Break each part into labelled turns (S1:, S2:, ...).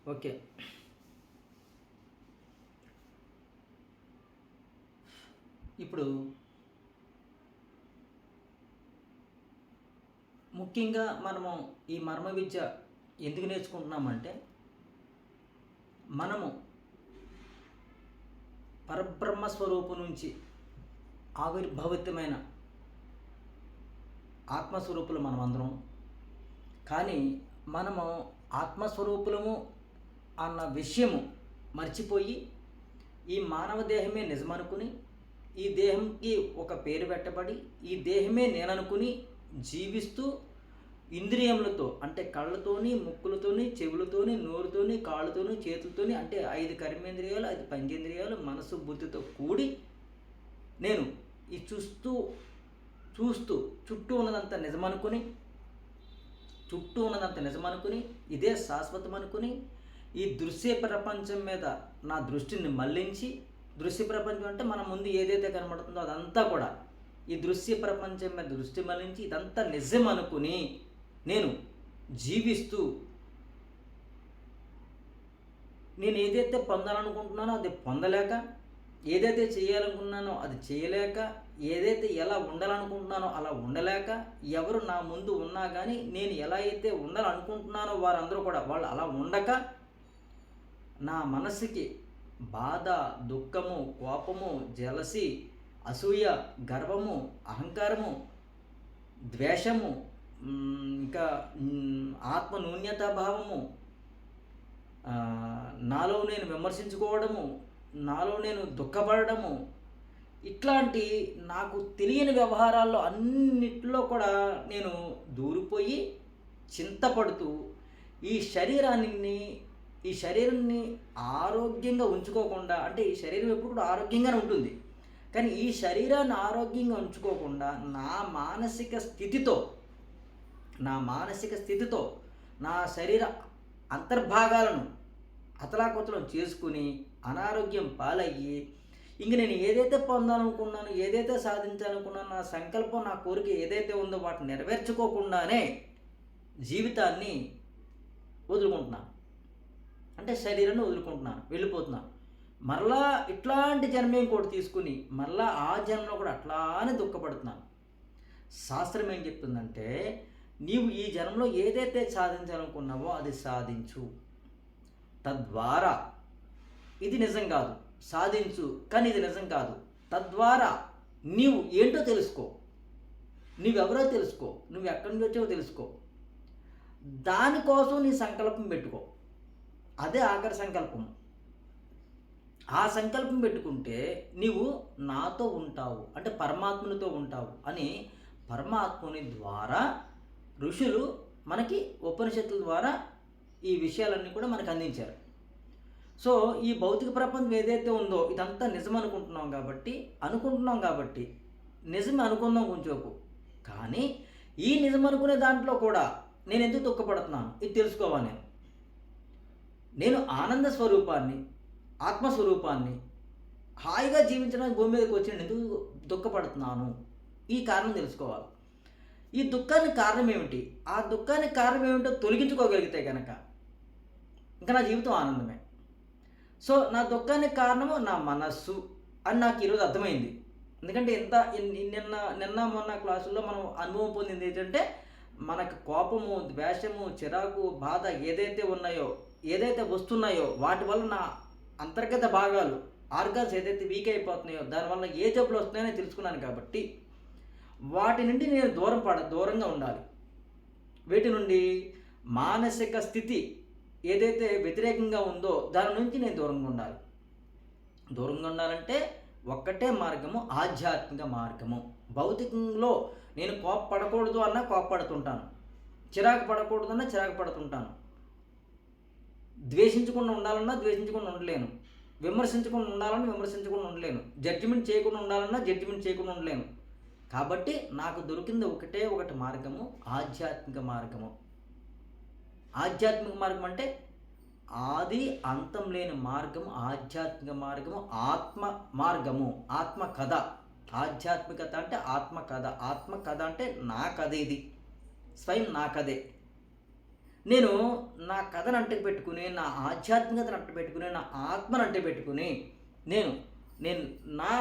S1: Okay. ఇప్పుడు ముఖ్యంగా మనము ఈ మర్మ విద్య ఎందుకు నేర్చుకుంటున్నామంటే, మనము పరబ్రహ్మ స్వరూపం నుంచి ఆవిర్భవితమైన ఆత్మస్వరూపులు మనమందరం. కానీ మనము ఆత్మస్వరూపులము అన్న విషయము మర్చిపోయి ఈ మానవ దేహమే నిజమనుకుని, ఈ దేహంకి ఒక పేరు పెట్టబడి, ఈ దేహమే నేననుకుని జీవిస్తూ ఇంద్రియములతో అంటే కళ్ళతోని, ముక్కులతోని, చెవులతోని, నోరుతోని, కాళ్ళతోని, చేతులతోని అంటే 5 కర్మేంద్రియాలు, 5 పంచేంద్రియాలు, మనసు, బుద్ధితో కూడి నేను ఈ చూస్తూ చూస్తూ చుట్టూ ఉన్నదంతా నిజమనుకుని ఇదే శాశ్వతం అనుకుని ఈ దృశ్య ప్రపంచం మీద నా దృష్టిని మళ్లించి, దృశ్య ప్రపంచం అంటే మన ముందు ఏదైతే కనబడుతుందో అదంతా కూడా ఈ దృశ్య ప్రపంచం మీద దృష్టి మళ్లించి ఇదంతా నిజం అనుకుని నేను జీవిస్తూ నేను ఏదైతే పొందాలనుకుంటున్నానో అది పొందలేక, ఏదైతే చేయాలనుకున్నానో అది చేయలేక, ఏదైతే ఎలా ఉండాలనుకుంటున్నానో అలా ఉండలేక, ఎవరు నా ముందు ఉన్నా కానీ నేను ఎలా అయితే ఉండాలనుకుంటున్నానో వారందరూ కూడా వాళ్ళు అలా ఉండక, నా మనసుకి బాధ, దుఃఖము, కోపము, జలసి, అసూయ, గర్వము, అహంకారము, ద్వేషము, ఇంకా ఆత్మ న్యూన్యతాభావము, నాలో నేను విమర్శించుకోవడము, నాలో నేను దుఃఖపడము, ఇట్లాంటి నాకు తెలియని వ్యవహారాల్లో అన్నిట్లో కూడా నేను దూరిపోయి చింతపడుతూ ఈ శరీరాన్ని ఆరోగ్యంగా ఉంచుకోకుండా, అంటే ఈ శరీరం ఎప్పుడు కూడా ఆరోగ్యంగానే ఉంటుంది, కానీ ఈ శరీరాన్ని ఆరోగ్యంగా ఉంచుకోకుండా నా మానసిక స్థితితో నా శరీర అంతర్భాగాలను అతలాకుతలం చేసుకుని అనారోగ్యం పాలయ్యి, ఇంక నేను ఏదైతే పొందాలనుకున్నానో, ఏదైతే సాధించాలనుకున్నానో, నా సంకల్పం, నా కోరిక ఏదైతే ఉందో వాటిని నెరవేర్చుకోకుండానే జీవితాన్ని వదులుకుంటున్నాను. అంటే శరీరాన్ని వదులుకుంటున్నాను, వెళ్ళిపోతున్నాను. మరలా ఇట్లాంటి జన్మ ఇంకోటి తీసుకుని మరలా ఆ జన్మలో కూడా అట్లానే దుఃఖపడుతున్నాను. శాస్త్రం ఏం చెప్తుందంటే, నీవు ఈ జన్మలో ఏదైతే సాధించాలనుకున్నావో అది సాధించు, తద్వారా ఇది నిజం కాదు, సాధించు కానీ ఇది నిజం కాదు, తద్వారా నీవు ఏంటో తెలుసుకో, నువ్వెవరో తెలుసుకో, నువ్వు ఎక్కడి నుంచి వచ్చావో తెలుసుకో, దానికోసం నీ సంకల్పం పెట్టుకో. అదే ఆఖరి సంకల్పం. ఆ సంకల్పం పెట్టుకుంటే నీవు నాతో ఉంటావు, అంటే పరమాత్మునితో ఉంటావు అని పరమాత్ముని ద్వారా ఋషులు మనకి ఉపనిషత్తుల ద్వారా ఈ విషయాలన్నీ కూడా మనకు అందించారు. సో ఈ భౌతిక ప్రపంచం ఏదైతే ఉందో ఇదంతా నిజం అనుకుంటున్నాం కాబట్టి నిజమే అనుకుందాం కొంచెంసేపు. కానీ ఈ నిజం అనుకునే దాంట్లో కూడా నేను ఎందుకు దుఃఖపడుతున్నాను ఇది తెలుసుకోవాలి. నేను ఆనంద స్వరూపాన్ని, ఆత్మస్వరూపాన్ని హాయిగా జీవించడానికి భూమి మీదకి వచ్చి నేను ఎందుకు దుఃఖపడుతున్నాను, ఈ కారణం తెలుసుకోవాలి. ఈ దుఃఖానికి కారణం ఏమిటి, ఆ దుఃఖానికి కారణం ఏమిటో తొలగించుకోగలిగితే కనుక ఇంకా నా జీవితం ఆనందమే. సో నా దుఃఖానికి కారణము నా మనస్సు అని నాకు ఈరోజు అర్థమైంది. ఎందుకంటే నిన్న మొన్న క్లాసుల్లో మనం అనుభవం పొందింది ఏంటంటే, మనకు కోపము, ద్వేషము, చిరాకు, బాధ ఏదైతే వస్తున్నాయో వాటి వల్ల నా అంతర్గత భాగాలు, ఆర్గాన్స్ ఏదైతే వీక్ అయిపోతున్నాయో దానివల్ల ఏ జబ్బులు వస్తున్నాయని తెలుసుకున్నాను. కాబట్టి వాటి నుండి నేను దూరంగా ఉండాలి. వీటి నుండి మానసిక స్థితి ఏదైతే వ్యతిరేకంగా ఉందో దాని నుంచి నేను దూరంగా ఉండాలంటే ఒక్కటే మార్గము, ఆధ్యాత్మిక మార్గము. భౌతికంలో నేను కోపపడకూడదు అన్నా కోపపడుతుంటాను, చిరాకు పడకూడదు అన్నా చిరాకు పడుతుంటాను, ద్వేషించకుండా ఉండాలన్నా ద్వేషించకుండా ఉండలేను, విమర్శించకుండా ఉండాలన్నా విమర్శించకుండా ఉండలేను, జడ్జిమెంట్ చేయకుండా ఉండాలన్నా జడ్జిమెంట్ చేయకుండా ఉండలేను. కాబట్టి నాకు దొరికింది ఒకటి మార్గము, ఆధ్యాత్మిక మార్గము. ఆధ్యాత్మిక మార్గం అంటే ఆది అంతం లేని మార్గము, ఆధ్యాత్మిక మార్గము, ఆత్మ మార్గము, ఆత్మ కథ. ఆధ్యాత్మికత అంటే ఆత్మ కథ, ఆత్మ కథ అంటే నా కథ, ఇది స్వయం నా కథే. నేను నా కథను అంటి పెట్టుకుని, నా ఆధ్యాత్మికతను అంటి పెట్టుకుని, నా ఆత్మను అంటి పెట్టుకుని, నేను నేను నా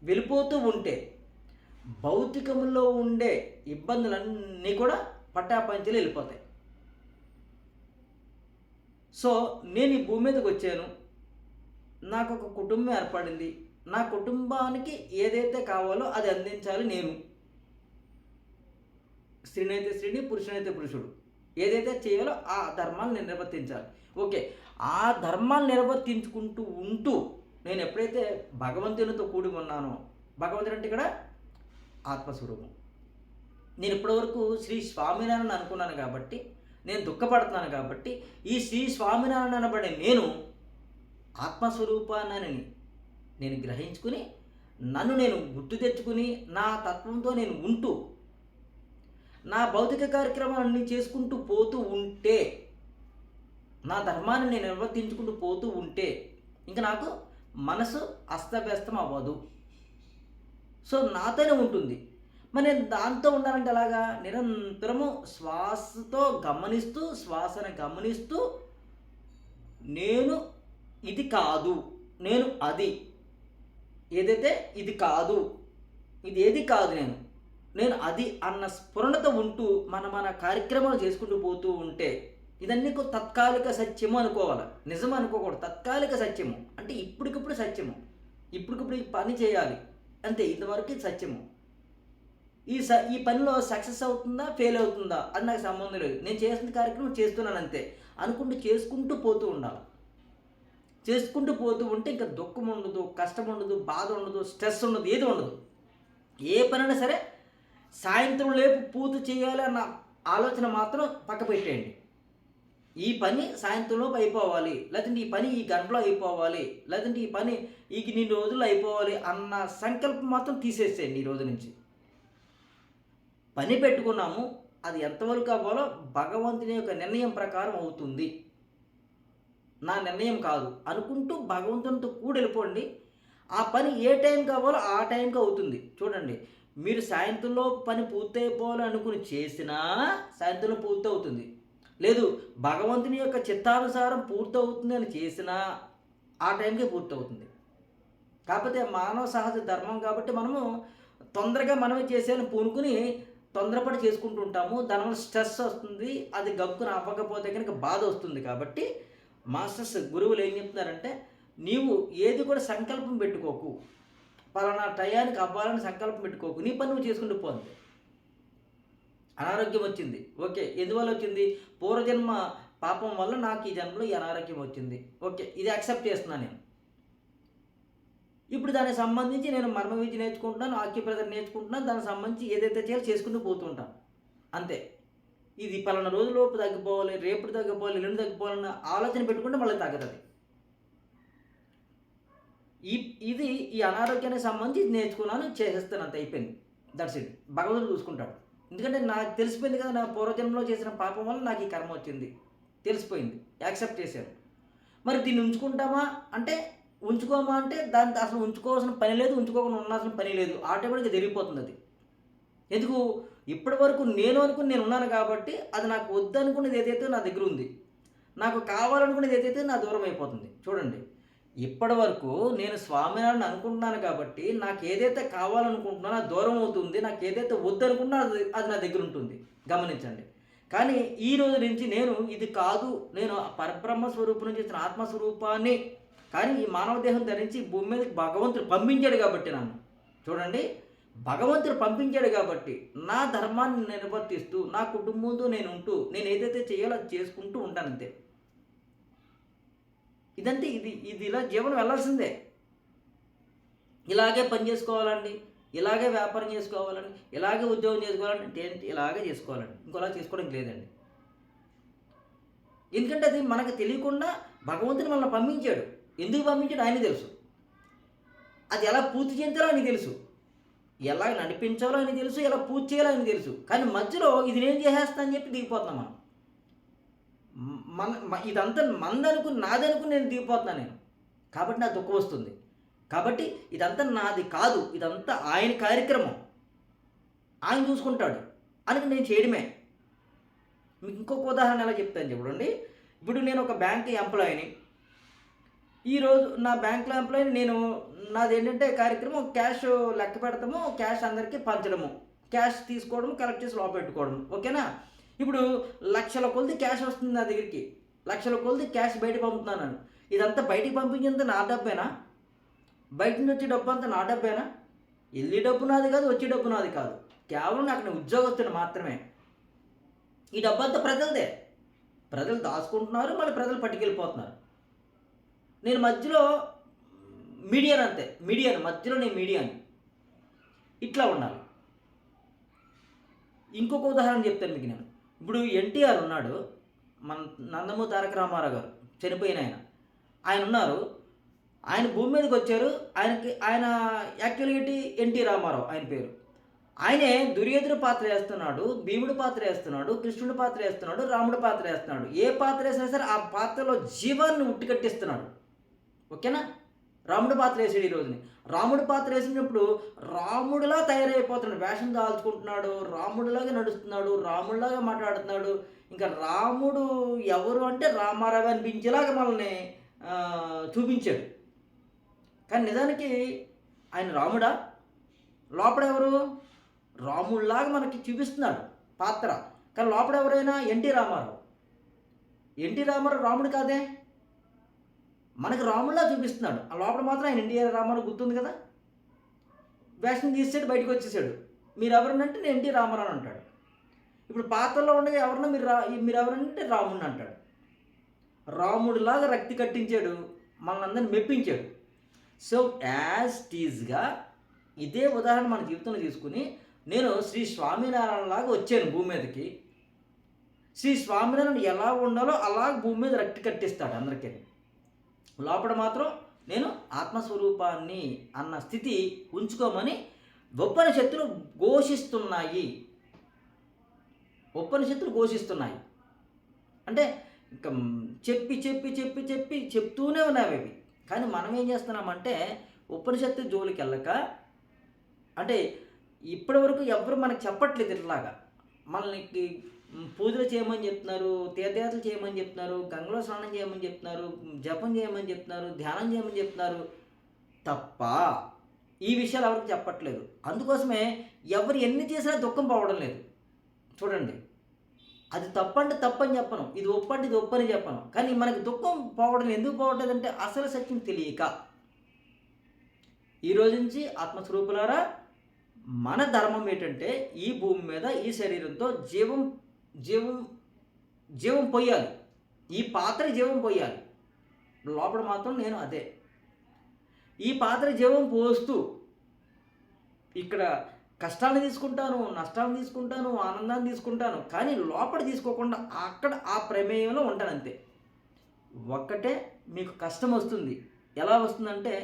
S1: వెళ్ళిపోతూ ఉంటే భౌతికంలో ఉండే ఇబ్బందులన్నీ కూడా పట్టాపంచలు వెళ్ళిపోతాయి. సో నేను ఈ భూమి మీదకి వచ్చాను. నాకు ఒక కుటుంబం ఏర్పడింది. నా కుటుంబానికి ఏదైతే కావాలో అది అందించాలి నేను. స్త్రీనైతే స్త్రీని, పురుషునైతే పురుషుడు. ఏదైతే చేయాలో ఆ ధర్మాన్ని నేను నిర్వర్తించాలి. ఓకే. ఆ ధర్మాన్ని నిర్వర్తించుకుంటూ ఉంటూ నేను ఎప్పుడైతే భగవంతునితో కూడి ఉన్నానో, భగవంతుడు అంటే ఇక్కడ ఆత్మస్వరూపం. నేను ఇప్పటివరకు శ్రీ స్వామినారాయణ అనుకున్నాను కాబట్టి, నేను దుఃఖపడుతున్నాను కాబట్టి, ఈ శ్రీ స్వామినారాయణ అనబడే నేను ఆత్మస్వరూపాన్ని నేను గ్రహించుకుని, నన్ను నేను గుర్తు తెచ్చుకుని, నా తత్వంతో నేను ఉంటూ, నా భౌతిక కార్యక్రమాలన్నీ చేసుకుంటూ పోతూ ఉంటే, నా ధర్మాన్ని నేను నిర్వర్తించుకుంటూ పోతూ ఉంటే, ఇంకా నాకు మనసు అస్తవ్యస్తం అవ్వదు. సో నాతోనే ఉంటుంది. మరి నేను దాంతో ఉండాలంటే ఎలాగా? నిరంతరము శ్వాసతో గమనిస్తూ, శ్వాసను గమనిస్తూ, నేను ఇది కాదు, నేను అది, ఏదైతే ఇది కాదు, ఇది ఏది కాదు, నేను అది అన్న స్ఫురణతో ఉంటూ మన కార్యక్రమాలు చేసుకుంటూ పోతూ ఉంటే, ఇదన్నీ తత్కాలిక సత్యము అనుకోవాలి, నిజం అనుకోకూడదు. తత్కాలిక సత్యము అంటే ఇప్పటికిప్పుడు సత్యము, ఇప్పటికిప్పుడు ఈ పని చేయాలి అంతే, ఇంతవరకు సత్యము. ఈ పనిలో సక్సెస్ అవుతుందా, ఫెయిల్ అవుతుందా అది నాకు సంబంధం లేదు. నేను చేసిన కార్యక్రమం చేస్తున్నాను అంతే అనుకుంటూ చేసుకుంటూ పోతూ ఉండాలి. చేసుకుంటూ పోతూ ఉంటే ఇంకా దుఃఖం ఉండదు, కష్టం ఉండదు, బాధ ఉండదు, స్ట్రెస్ ఉండదు, ఏది ఉండదు. ఏ పనైనా సరే సాయంత్రం లేపు పూర్తి చేయాలి అన్న ఆలోచన మాత్రం పక్క పెట్టేయండి. ఈ పని సాయంత్రంలోపు అయిపోవాలి, లేదంటే ఈ పని ఈ గంటలో అయిపోవాలి, లేదంటే ఈ పని ఇన్ని రోజుల్లో అయిపోవాలి అన్న సంకల్పం మాత్రం తీసేసేయండి. ఈ రోజు నుంచి పని పెట్టుకున్నాము, అది ఎంతవరకు అవ్వాలో భగవంతుని యొక్క నిర్ణయం ప్రకారం అవుతుంది, నా నిర్ణయం కాదు అనుకుంటూ భగవంతునితో కూడి వెళ్ళిపోండి. ఆ పని ఏ టైం కావాలో ఆ టైంకి అవుతుంది. చూడండి, మీరు సాయంత్రంలో పని పూర్తయిపోవాలి అనుకుని చేసినా సాయంత్రంలో పూర్తి అవుతుంది. లేదు భగవంతుని యొక్క చిత్తానుసారం పూర్తవుతుంది అని చేసినా ఆ టైంకే పూర్తవుతుంది. కాకపోతే మానవ సహజ ధర్మం కాబట్టి మనము తొందరగా మనమే చేసేయాలని పూనుకుని తొందరపడి చేసుకుంటూ ఉంటాము. దానివల్ల స్ట్రెస్ వస్తుంది, అది గబుక్కున అవ్వకపోతే కనుక బాధ వస్తుంది. కాబట్టి మాస్టర్స్ గురువులు ఏం చెప్తున్నారంటే, నీవు ఏది కూడా సంకల్పం పెట్టుకోకు, పలానా టయానికి అవ్వాలని సంకల్పం పెట్టుకోకు, నీ పని నువ్వు చేసుకుంటూ పోంది. అనారోగ్యం వచ్చింది, ఓకే, ఎందువల్ల వచ్చింది? పూర్వజన్మ పాపం వల్ల నాకు ఈ జన్మలో ఈ అనారోగ్యం వచ్చింది, ఓకే, ఇది యాక్సెప్ట్ చేస్తున్నాను నేను. ఇప్పుడు దానికి సంబంధించి నేను మర్మ విద్య నేర్చుకుంటున్నాను, ఆక్యుప్రెషర్ నేర్చుకుంటున్నాను, దానికి సంబంధించి ఏదైతే చేయాలో చేసుకుంటూ పోతుంటాను అంతే. ఇది పలానా రోజులోపు తగ్గిపోవాలి, రేపు తగ్గిపోవాలి, ఎల్లుండి తగ్గిపోవాలన్న ఆలోచన పెట్టుకుంటే మళ్ళీ తగ్గదు. ఇది ఈ అనారోగ్యానికి సంబంధించి నేర్చుకున్నాను, చేసేస్తాను, అంత అయిపోయింది. That's it. భగవంతుడు చూసుకుంటాడు. ఎందుకంటే నాకు తెలిసిపోయింది కదా, నా పూర్వజన్మలో చేసిన పాపం వల్ల నాకు ఈ కర్మ వచ్చింది, తెలిసిపోయింది, యాక్సెప్ట్ చేశాను. మరి దీన్ని ఉంచుకుంటామా అంటే ఉంచుకోమా అంటే దాన్ని అసలు ఉంచుకోవాల్సిన పని లేదు, ఉంచుకోకుండా ఉండాల్సిన పని లేదు, ఆటోమేటిక్గా జరిగిపోతుంది అది. ఎందుకు? ఇప్పటి వరకు నేను అనుకుని నేను ఉన్నాను కాబట్టి అది నాకు వద్దు అనుకునేది ఏదైతే నా దగ్గర ఉంది, నాకు కావాలనుకునేది ఏదైతే నా దూరం అయిపోతుంది. చూడండి, ఇప్పటి వరకు నేను స్వామినారాయణ అనుకుంటున్నాను కాబట్టి నాకు ఏదైతే కావాలనుకుంటున్నానో అది దూరం అవుతుంది, నాకు ఏదైతే వద్దు అనుకుంటున్నా అది నా దగ్గర ఉంటుంది, గమనించండి. కానీ ఈ రోజు నుంచి నేను ఇది కాదు, నేను పరబ్రహ్మ స్వరూపం నుంచి వచ్చిన ఆత్మస్వరూపాన్ని, కానీ ఈ మానవ దేహం ధరించి భూమి మీదకి భగవంతుడు పంపించాడు కాబట్టి నన్ను, చూడండి, భగవంతుడు పంపించాడు కాబట్టి నా ధర్మాన్ని నిర్వర్తిస్తూ నా కుటుంబంతో నేను ఉంటూ నేను ఏదైతే చేయాలో అది చేసుకుంటూ ఉంటాను అంతే. ఇదంతే, ఇది ఇలా జీవనం వెళ్ళాల్సిందే. ఇలాగే పని చేసుకోవాలండి, ఇలాగే వ్యాపారం చేసుకోవాలండి, ఇలాగే ఉద్యోగం చేసుకోవాలండి, ఇలాగే చేసుకోవాలండి, ఇంకోలా చేసుకోవడం లేదండి. ఎందుకంటే అది మనకు తెలియకుండా భగవంతుని మనల్ని పంపించాడు. ఎందుకు పంపించాడు ఆయన తెలుసు, అది ఎలా పూర్తి చేయించాలో ఆయన తెలుసు, ఎలా నడిపించాలో ఆయన తెలుసు, ఎలా పూర్తి చేయాలో ఆయన తెలుసు. కానీ మధ్యలో ఇది నేను చేసేస్తా అని చెప్పి దిగిపోతున్నాం మనం. ఇదంతా మందనుకుని నాదనుకుని నేను దిగిపోతున్నాను నేను, కాబట్టి నాకు దుఃఖం వస్తుంది. కాబట్టి ఇదంతా నాది కాదు, ఇదంతా ఆయన కార్యక్రమం, ఆయన చూసుకుంటాడు అని నేను చేయడమే. మీకు ఇంకొక ఉదాహరణ ఎలా చెప్తాను చూడండి. ఇప్పుడు నేను ఒక బ్యాంక్ ఎంప్లాయీని. ఈరోజు నా బ్యాంక్‌లో ఎంప్లాయీని నేను. నాదేంటంటే కార్యక్రమం క్యాష్ లెక్క పెడతాము, క్యాష్ అందరికీ పంచడము. క్యాష్ తీసుకోవడము, కలెక్ట్ చేసి లోపల పెట్టుకోవడం. ఓకేనా? ఇప్పుడు లక్షల కొలది క్యాష్ వస్తుంది నా దగ్గరికి. లక్షల కొలది క్యాష్ బయటకి పంపుతున్నాను నేను. ఇదంతా బయటికి పంపించేంత నా డబ్బేనా? బయట నుంచి వచ్చే డబ్బంతా నా డబ్బేనా? ఎళ్ళే డబ్బు నాది కాదు, వచ్చే డబ్బు నాది కాదు. కేవలం నాకు నేను ఉద్యోగస్తుని మాత్రమే. ఈ డబ్బంతా ప్రజలదే. ప్రజలు దాచుకుంటున్నారు, మళ్ళీ ప్రజలు పట్టుకెళ్ళిపోతున్నారు. నేను మధ్యలో మీడియాని అంతే. మీడియాని మధ్యలో నేను మీడియాని. ఇట్లా ఉండాలి. ఇంకొక ఉదాహరణ చెప్తాను మీకు నేను. ఇప్పుడు ఎన్టీఆర్ ఉన్నాడు. మన నందమూరి తారక రామారావు గారు చనిపోయిన ఆయన. ఆయన ఉన్నారు. ఆయన భూమి మీదకి వచ్చారు. ఆయన యాక్చువల్‌గా ఎన్టీ రామారావు ఆయన పేరు. ఆయనే దుర్యోధన పాత్ర వేస్తున్నాడు, భీముడి పాత్ర వేస్తున్నాడు, కృష్ణుడి పాత్ర వేస్తున్నాడు, రాముడి పాత్ర వేస్తున్నాడు. ఏ పాత్ర వేసినా సరే ఆ పాత్రలో జీవాన్ని ఉట్టికట్టిస్తున్నాడు. ఓకేనా? రాముడి పాత్ర వేసాడు ఈ రోజుని. రాముడి పాత్ర వేసినప్పుడు రాముడిలా తయారైపోతున్నాడు. వేషం దాల్చుకుంటున్నాడు, రాముడిలాగా నడుస్తున్నాడు, రాముడిలాగా మాట్లాడుతున్నాడు. ఇంకా రాముడు ఎవరు అంటే రామారావు అనిపించేలాగా మనల్ని చూపించాడు. కానీ నిజానికి ఆయన రాముడా? లోపల ఎవరు? రాముడిలాగా మనకి చూపిస్తున్నాడు పాత్ర. కానీ లోపల ఎవరైనా ఎన్టీ రామారావు. ఎన్టీ రామారావు రాముడు కాదే. మనకి రాముడిలా చూపిస్తున్నాడు. ఆ లోపల మాత్రం ఆయన ఎన్టీఆర్ రామారావు గుర్తుంది కదా. వేషం తీసాడు, బయటకు వచ్చేసాడు. మీరు ఎవరనంటే నేను ఎన్టీ రామారావు అంటాడు. ఇప్పుడు పాత్రలో ఉండగా ఎవరన్నా మీరు ఎవరంటే రాముడిని అంటాడు. రాముడిలాగా రక్తి కట్టించాడు, మనల్ని అందరిని మెప్పించాడు. సో యాజ్ టీజ్గా ఇదే ఉదాహరణ మన జీవితంలో తీసుకుని నేను శ్రీ స్వామినారాయణ లాగా వచ్చాను భూమి మీదకి. శ్రీ స్వామినారాయణ ఎలా ఉండాలో అలా భూమి మీద రక్తి కట్టిస్తాడు అందరికీ. లోపల మాత్రం నేను ఆత్మస్వరూపాన్ని అన్న స్థితి ఉంచుకోమని ఉపనిషత్తులు ఘోషిస్తున్నాయి. ఉపనిషత్తులు ఘోషిస్తున్నాయి అంటే ఇంకా చెప్తూనే ఉన్నాయి అవి. కానీ మనం ఏం చేస్తున్నామంటే ఉపనిషత్తు జోలికి వెళ్ళక, అంటే ఇప్పటి వరకు ఎవరు మనకు చెప్పట్లేదు ఇట్లాగా. మనకి పూజలు చేయమని చెప్తున్నారు, తీర్థయాత్రలు చేయమని చెప్తున్నారు, గంగలో స్నానం చేయమని చెప్తున్నారు, జపం చేయమని చెప్తున్నారు, ధ్యానం చేయమని చెప్తున్నారు తప్ప ఈ విషయాలు ఎవరికి చెప్పట్లేదు. అందుకోసమే ఎవరు ఎన్ని చేసినా దుఃఖం పోవడం లేదు. చూడండి, అది తప్పంటే తప్పని చెప్పను, ఇది ఒప్పంటే ఇది ఒప్పని చెప్పను. కానీ మనకి దుఃఖం పోవడం ఎందుకు పోవట్లేదంటే అసలు సత్యం తెలియక. ఈరోజు నుంచి ఆత్మస్వరూపులారా, మన ధర్మం ఏంటంటే ఈ భూమి మీద ఈ శరీరంతో జీవం పొయ్యాలి. ఈ పాత్ర జీవం పొయ్యాలి. లోపల మాత్రం నేను అదే. ఈ పాత్ర జీవం పోస్తూ ఇక్కడ కష్టాలను తీసుకుంటాను, నష్టాలను తీసుకుంటాను, ఆనందాన్ని తీసుకుంటాను. కానీ లోపల తీసుకోకుండా అక్కడ ఆ ప్రమేయంలో ఉంటాను అంతే. ఒక్కటే మీకు కష్టం వస్తుంది. ఎలా వస్తుందంటే,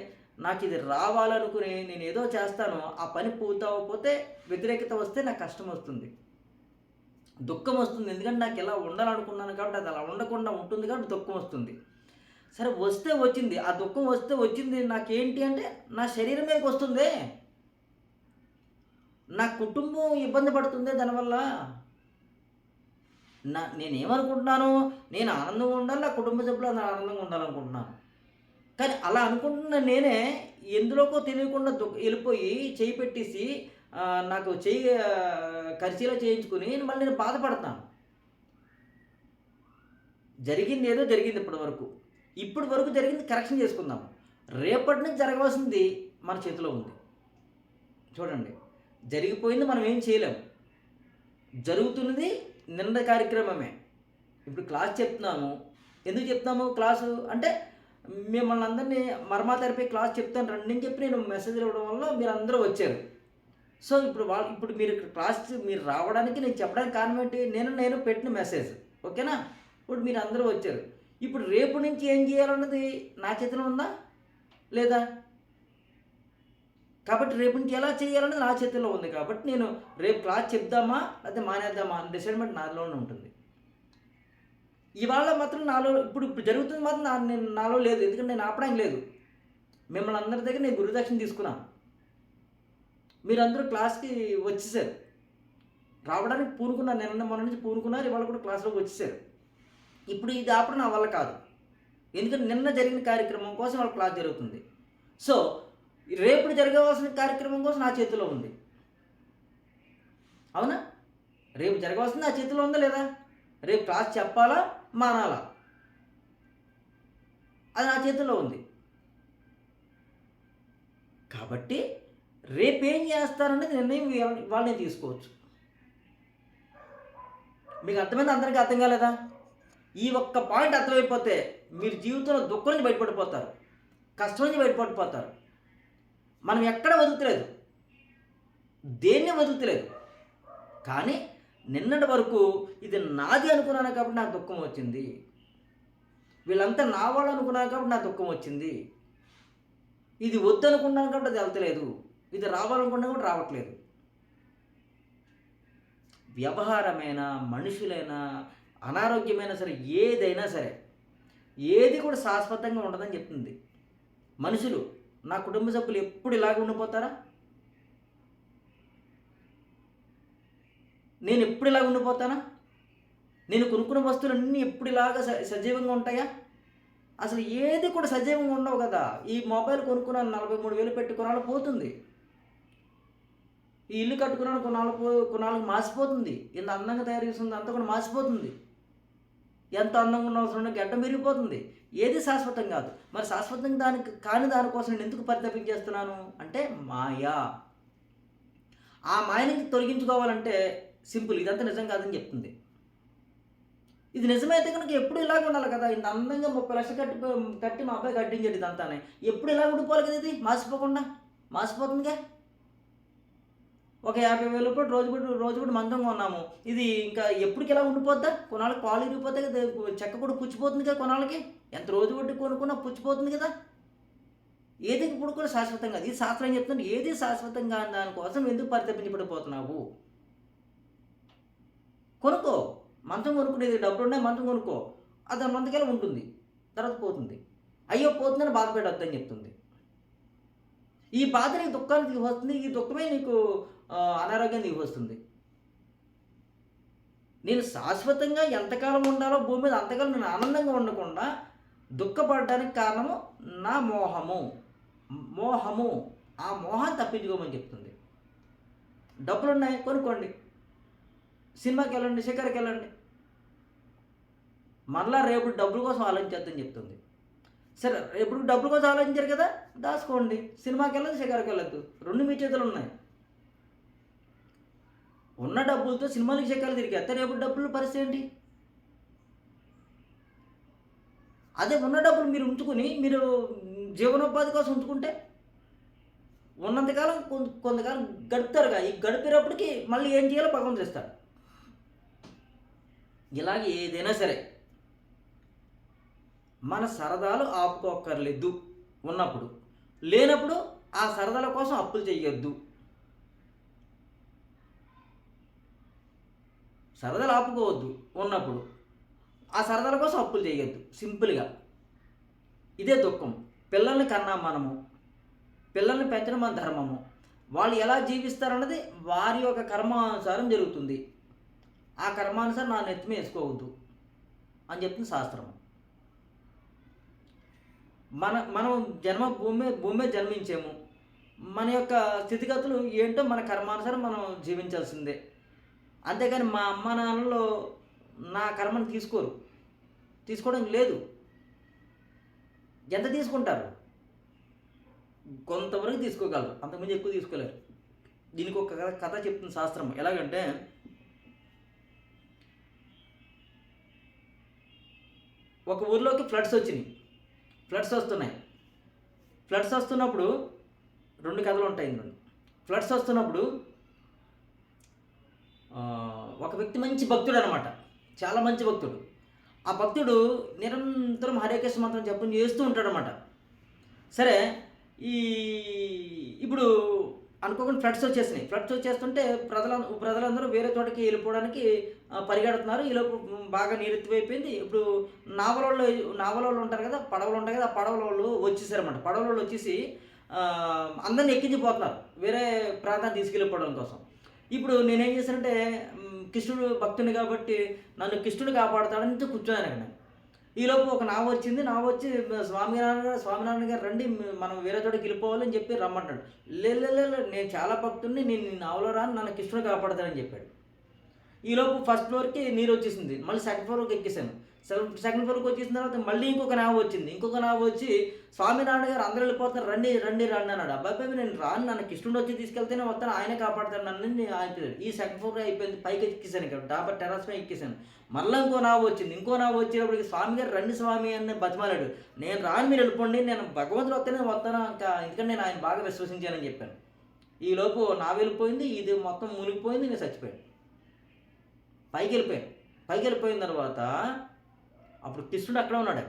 S1: నాకు ఇది రావాలనుకుని నేను ఏదో చేస్తాను, ఆ పని పూర్తవకపోతే వ్యతిరేకత వస్తే నాకు కష్టం వస్తుంది, దుఃఖం వస్తుంది. ఎందుకంటే నాకు ఎలా ఉండాలనుకున్నాను కాబట్టి అది అలా ఉండకుండా ఉంటుంది కాబట్టి దుఃఖం వస్తుంది. సరే వస్తే వచ్చింది, ఆ దుఃఖం వస్తే వచ్చింది. నాకేంటి అంటే నా శరీరం మీదకి వస్తుంది, నా కుటుంబం ఇబ్బంది పడుతుంది దానివల్ల. నేనేమనుకుంటున్నాను, నేను ఆనందంగా ఉండాలి, నా కుటుంబ సభ్యులు ఆనందంగా ఉండాలనుకుంటున్నాను. కానీ అలా అనుకుంటున్న నేనే ఎందులోకో తెలియకుండా వెళ్ళిపోయి చేయి పెట్టేసి నాకు చెయ్యి కరిచీలో చేయించుకుని మళ్ళీ నేను బాధపడతాను. జరిగింది ఏదో జరిగింది ఇప్పటి వరకు జరిగింది కరెక్షన్ చేసుకుందాం. రేపటి నుంచి జరగవలసింది మన చేతిలో ఉంది. చూడండి, జరిగిపోయింది, మనం ఏం చేయలేము. జరుగుతున్నది నిన్న కార్యక్రమమే. ఇప్పుడు క్లాస్ చెప్తున్నాము. ఎందుకు చెప్తున్నాము క్లాసు అంటే, మిమ్మల్ని అందరినీ మర్మా థెరపీ క్లాస్ చెప్తాను రండి అని చెప్పి నేను మెసేజ్లు ఇవ్వడం వల్ల మీరు అందరూ వచ్చారు. సో ఇప్పుడు మీరు క్లాస్ మీరు రావడానికి నేను చెప్పడానికి కారణం ఏంటి, నేను పెట్టిన మెసేజ్. ఓకేనా? ఇప్పుడు మీరు అందరూ వచ్చారు. ఇప్పుడు రేపు నుంచి ఏం చేయాలన్నది నా చేతిలో ఉందా లేదా? కాబట్టి రేపు నుంచి ఎలా చేయాలన్నది నా చేతిలో ఉంది. కాబట్టి నేను రేపు క్లాస్ చెప్దామా లేకపోతే మానేద్దామా అని డిసైడ్మెంట్ నాలోనే ఉంటుంది. ఇవాళ మాత్రం నాలో ఇప్పుడు జరుగుతుంది మాత్రం నాలో లేదు. ఎందుకంటే నేను ఆపడానికి లేదు. మిమ్మల్ని అందరి దగ్గర నేను గురుదక్షిణ తీసుకున్నాను. మీరందరూ క్లాస్కి వచ్చేసారు. రావడానికి పూనుకున్నారు, నిన్న మొన్న నుంచి పూనుకున్నారు, ఇవాళ కూడా క్లాస్‌లోకి వచ్చేసారు. ఇప్పుడు ఇది ఆపడం నా వల్ల కాదు. ఎందుకంటే నిన్న జరిగిన కార్యక్రమం కోసం వాళ్ళ క్లాస్ జరుగుతుంది. సో, రేపు జరగవలసిన కార్యక్రమం కోసం నా చేతిలో ఉంది. అవునా? రేపు జరగవలసింది నా చేతిలో ఉందా లేదా? రేపు క్లాస్ చెప్పాలా? మానాలా? అది నా చేతుల్లో ఉంది. కాబట్టి రేపేం చేస్తారనేది నిర్ణయం వాళ్ళే తీసుకోవచ్చు. మీకు అర్థమైందా? అందరికీ అర్థం కాలేదా? ఈ ఒక్క పాయింట్ అర్థమైపోతే మీరు జీవితంలో దుఃఖం నుంచి బయటపడిపోతారు, కష్టం నుంచి బయటపడిపోతారు. మనం ఎక్కడ వదులుతలేదు, దేన్ని వదులుతలేదు. కానీ నిన్నటి వరకు ఇది నాది అనుకున్నాను కాబట్టి నాకు దుఃఖం వచ్చింది, వీళ్ళంతా నా వాళ్ళు అనుకున్నాను కాబట్టి నాకు దుఃఖం వచ్చింది, ఇది వద్దనుకున్నాను కాబట్టి అది వెళ్తలేదు, ఇది రావాలనుకున్నా కూడా రావట్లేదు. వ్యవహారమైనా, మనుషులైనా, అనారోగ్యమైనా సరే, ఏదైనా సరే, ఏది కూడా శాశ్వతంగా ఉండదని చెప్తుంది. మనుషులు, నా కుటుంబ సభ్యులు ఎప్పుడు ఇలాగ ఉండిపోతారా? నేను ఎప్పుడు ఇలాగ ఉండిపోతానా? నేను కొనుక్కున్న వస్తువులన్నీ ఎప్పుడు ఇలాగ సజీవంగా ఉంటాయా? అసలు ఏది కూడా సజీవంగా ఉండవు కదా. ఈ మొబైల్ కొనుక్కున్నాను, 43,000 పెట్టి కొనాలి, పోతుంది. ఈ ఇల్లు కట్టుకున్నాను, కొనాలకు మాసిపోతుంది. ఎంత అందంగా తయారు చేస్తుంది అంతా కూడా మాసిపోతుంది. ఎంత అందంగా ఉన్న అవసరం గడ్డ విరిగిపోతుంది. ఏది శాశ్వతం కాదు. మరి శాశ్వతం కాని దానికోసం నేను ఎందుకు పరితపించేస్తున్నాను అంటే మాయా. ఆ మాయని తొలగించుకోవాలంటే సింపుల్, ఇదంతా నిజం కాదని చెప్తుంది. ఇది నిజమైతే కనుక ఎప్పుడు ఇలాగ ఉండాలి కదా. ఇంత అందంగా 30 లక్షలు కట్టి మా అబ్బాయి కట్టించాడు ఇదంతానే. ఎప్పుడు ఇలా ఉండిపోవాలి కదా, ఇది మాసిపోకుండా. మాసిపోతుందిగా. ఒక 50,000 రూపాయలు రోజు కూడా మందంగా ఉన్నాము. ఇది ఇంకా ఎప్పటికి ఇలా ఉండిపోద్దా? కొనాలకి పాలు ఇరిగిపోతాయి కదా, చెక్క కూడా పుచ్చిపోతుంది కదా కొనాలకి. ఎంత రోజు కొట్టి కొనుక్కున్నా పుచ్చిపోతుంది కదా. ఏది ఇప్పుడు కూడా శాశ్వతం కాదు. ఇది శాస్త్రం చెప్తుంది. ఏది శాశ్వతం కాని దానికోసం ఎందుకు పరితపించబడిపోతున్నావు? కొనుక్కో. మంచం కొనుక్కునేది డబ్బులు ఉన్నాయి, మంచం కొనుక్కో. అది మంతకాలం ఉంటుంది, తర్వాత పోతుంది. అయ్యో పోతుందని బాధపడొద్దని చెప్తుంది. ఈ బాధ నీకు దుఃఖాన్ని దిగివస్తుంది. ఈ దుఃఖమే నీకు అనారోగ్యాన్ని దిగివస్తుంది. నేను శాశ్వతంగా ఎంతకాలం ఉండాలో భూమి మీద అంతకాలం నేను ఆనందంగా ఉండకుండా దుఃఖపడడానికి కారణము నా మోహము. ఆ మోహాన్ని తప్పించుకోమని చెప్తుంది. డబ్బులు ఉన్నాయి, కొనుక్కోండి. సినిమాకి వెళ్ళండి, షికారుకి వెళ్ళండి. మరలా రేపు డబ్బుల కోసం ఆలోచించొద్దని చెప్తుంది. సరే, రేపు డబ్బుల కోసం ఆలోచించారు కదా, దాచుకోండి. సినిమాకి వెళ్ళదు, షికారుకి వెళ్ళద్దు. రెండు మీ చేతులు ఉన్నాయి. ఉన్న డబ్బులతో సినిమాలకి షికారులు తిరిగేస్తే రేపు డబ్బుల పరిస్థితి ఏంటి? అదే ఉన్న డబ్బులు మీరు ఉంచుకుని మీరు జీవనోపాధి కోసం ఉంచుకుంటే ఉన్నంతకాలం కొంతకాలం గడుపుతారుగా. ఈ గడిపేటప్పటికి మళ్ళీ ఏం చేయాలో భగవంతుడు ఇస్తాడు. ఇలాగే ఏదైనా సరే మన సరదాలు ఆపుకోక్కర్లేదు ఉన్నప్పుడు. లేనప్పుడు ఆ సరదాల కోసం అప్పులు చేయొద్దు. సరదాలు ఆపుకోవద్దు ఉన్నప్పుడు. ఆ సరదాల కోసం అప్పులు చేయొద్దు. సింపుల్గా ఇదే దుఃఖం. పిల్లల్ని కన్నా మనము, పిల్లల్ని పెంచడం మన ధర్మము. వాళ్ళు ఎలా జీవిస్తారన్నది వారి యొక్క కర్మానుసారం జరుగుతుంది. ఆ కర్మానుసారం నా నెత్తిమీ వేసుకోవద్దు అని చెప్తుంది శాస్త్రము. మనం భూమి జన్మించాము. మన యొక్క స్థితిగతులు ఏంటో మన కర్మానుసారం మనం జీవించాల్సిందే. అంతేగాని మా అమ్మ నాన్నలు నా కర్మను తీసుకోవడం లేదు. ఎంత తీసుకుంటారు? కొంతవరకు తీసుకోగలరు, అంతకుముందు ఎక్కువ తీసుకోలేరు. దీనికి ఒక కథ చెప్తుంది శాస్త్రం. ఎలాగంటే ఒక ఊర్లోకి ఫ్లడ్స్ వస్తున్నాయి. ఫ్లడ్స్ వస్తున్నప్పుడు రెండు కథలు ఉంటాయి ఇందులో. ఫ్లడ్స్ వస్తున్నప్పుడు ఒక వ్యక్తి మంచి భక్తుడు అనమాట, చాలా మంచి భక్తుడు. ఆ భక్తుడు నిరంతరం హరే కృష్ణ మంత్రం జపం చేస్తూ ఉంటాడనమాట. సరే, ఇప్పుడు అనుకోకుండా ఫ్లడ్స్ వచ్చేసినాయి. ఫ్లడ్స్ వచ్చేస్తుంటే ప్రజలందరూ వేరే చోటకి వెళ్ళిపోవడానికి పరిగెడుతున్నారు. ఈలోపు బాగా నీరెత్తిపోయింది. ఇప్పుడు నావలోళ్ళు ఉంటారు కదా, పడవలు ఉంటాయి కదా, ఆ పడవలోళ్ళు వచ్చేసారన్నమాట. పడవలోళ్ళు వచ్చేసి అందరిని ఎక్కించిపోతున్నారు వేరే ప్రాంతాన్ని తీసుకెళ్ళిపోవడం కోసం. ఇప్పుడు నేనేం చేశానంటే కృష్ణుడు భక్తుడిని కాబట్టి నన్ను కృష్ణుడు కాపాడుతాడని కూర్చున్నాను అక్కడ. ఈలోపు ఒక నావ వచ్చింది. నావ వచ్చి స్వామినారాయణ గారు రండి మనం వేరే చోటకి వెళ్ళిపోవాలని చెప్పి రమ్మంటాడు. లే లే లే లే, నేను చాలా భక్తుడిని, నేను నీ నావలో రాను, నన్ను కృష్ణుడు కాపాడతాడని చెప్పాడు. ఈలోపు ఫస్ట్ ఫ్లోర్‌కి నీరొచ్చేసింది. మళ్ళీ సెకండ్ ఫ్లోర్‌కి ఎక్కేసాను. సెకండ్ ఫ్లోర్‌కి వచ్చేసిన తర్వాత మళ్ళీ ఇంకొక నావ వచ్చింది. ఇంకొక నావ వచ్చి స్వామినారాయణ గారు అందరూ వెళ్ళిపోతున్నారు, రండి రండి రండి అన్నాడు. అబ్బాయి నేను రాను, నన్ను కృష్ణుడు వచ్చి తీసుకెళ్తేనే వస్తాను, ఆయనే కాపాడతాడు నన్ను అని ఆయన. ఈ సెకండ్ ఫ్లోర్ అయిపోయింది. పైకి ఎక్కేసాను, ఇక్కడ డాబా టెర్రస్ పై ఎక్కేసాను. మళ్ళీ ఇంకో నావ వచ్చింది. ఇంకో నావ వచ్చేటప్పటికి స్వామి గారు రండి స్వామి అని బతిమాలాడు. నేను రాను, మీరు వెళ్ళిపోండి, నేను భగవంతుడు వస్తేనే వస్తాను ఇంకా, ఎందుకంటే నేను ఆయన బాగా విశ్వసించానని చెప్పాను. ఈలోపు నావ వెళ్ళిపోయింది, ఇది మొత్తం మునిగిపోయింది, నేను చచ్చిపోయాను. పైకెళ్ళిపోయిన తర్వాత అప్పుడు కృష్ణుడు అక్కడ ఉన్నాడు.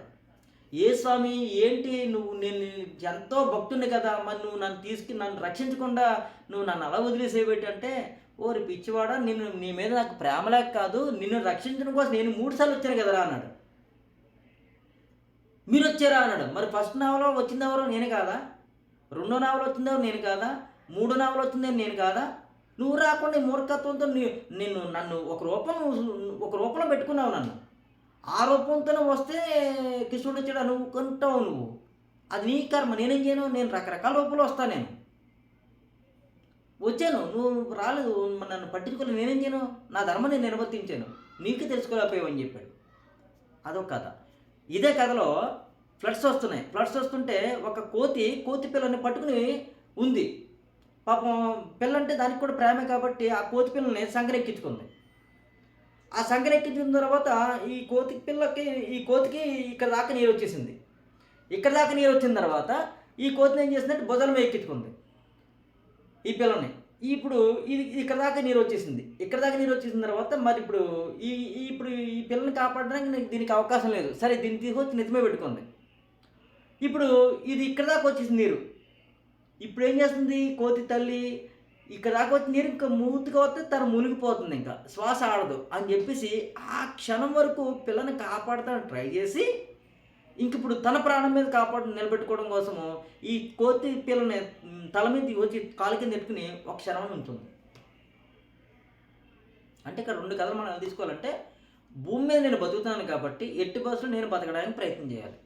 S1: ఏ స్వామి ఏంటి నువ్వు, నేను ఎంతో భక్తుడిని కదా, మరి నువ్వు నన్ను రక్షించకుండా నువ్వు నన్ను అలా వదిలేసేవేటి అంటే, ఓరి పిచ్చివాడా, నిన్ను నీ మీద నాకు ప్రేమ లేక కాదు, నిన్ను రక్షించడం కోసం నేను 3 సార్లు వచ్చాను కదరా అన్నాడు. మీరు వచ్చారా అన్నాడు. మరి ఫస్ట్ నావలో వచ్చింది ఎవరో నేను కాదా? రెండో నావలో వచ్చింది ఎవరు నేను కాదా? మూడో నావలో వచ్చింది నేను కాదా? నువ్వు రాకుండా ఈ మూర్ఖత్వంతో నన్ను ఒక రూపంలో పెట్టుకున్నావు నన్ను. ఆ రూపంతోనే వస్తే కృష్ణుడు వచ్చాడు అనుకుంటావు నువ్వు. అది నీ కర్మ, నేనేం చేయను, నేను రకరకాల రూపంలో వస్తాను. నేను వచ్చాను, నువ్వు రాలేదు, నన్ను పట్టించుకోలేదు, నేనేం చేయను, నా ధర్మం నేను నిర్వర్తించాను, నీకు తెలుసుకోలేకపోయావు అని చెప్పాడు. అదొక కథ. ఇదే కథలో ఫ్లడ్స్ వస్తున్నాయి. ఫ్లడ్స్ వస్తుంటే ఒక కోతి పిల్లని పట్టుకుని ఉంది. పాపం పిల్లంటే దానికి కూడా ప్రేమే కాబట్టి ఆ కోతి పిల్లని సంకరెక్కించుకుంది. ఆ సంకరెక్కించిన తర్వాత ఈ కోతికి ఇక్కడ దాకా నీరు వచ్చేసింది. ఇక్కడ దాకా నీరు వచ్చిన తర్వాత ఈ కోతిని ఏం చేసిందంటే భుజాల మీద ఎక్కించుకుంది ఈ పిల్లని. ఇప్పుడు ఇది ఇక్కడ దాకా నీరు వచ్చేసింది. ఇక్కడ దాకా నీరు వచ్చేసిన తర్వాత మరి ఇప్పుడు ఈ పిల్లని కాపాడడానికి దీనికి అవకాశం లేదు. సరే, దీన్ని తీసుకొచ్చి నెత్తిమే పెట్టుకుంది. ఇప్పుడు ఇది ఇక్కడ దాకా వచ్చేసింది నీరు. ఇప్పుడు ఏం చేస్తుంది కోతి తల్లి, ఇక్కడ దాకా వచ్చి నీరు ఇంకా మూతిగా వస్తే తను మునిగిపోతుంది, ఇంకా శ్వాస ఆడదు అని చెప్పేసి ఆ క్షణం వరకు పిల్లని కాపాడుతాను ట్రై చేసి ఇంక ఇప్పుడు తన ప్రాణం మీద నిలబెట్టుకోవడం కోసము ఈ కోతి పిల్లని తల మీద వచ్చి కాలు కింద ఎట్టుకుని ఒక క్షణం ఉంటుంది. అంటే ఇక్కడ 2 కథలు మనం తీసుకోవాలంటే, భూమి మీద నేను బతుకుతాను కాబట్టి ఎట్టి బస్సులో నేను బతకడానికి ప్రయత్నం చేయాలి.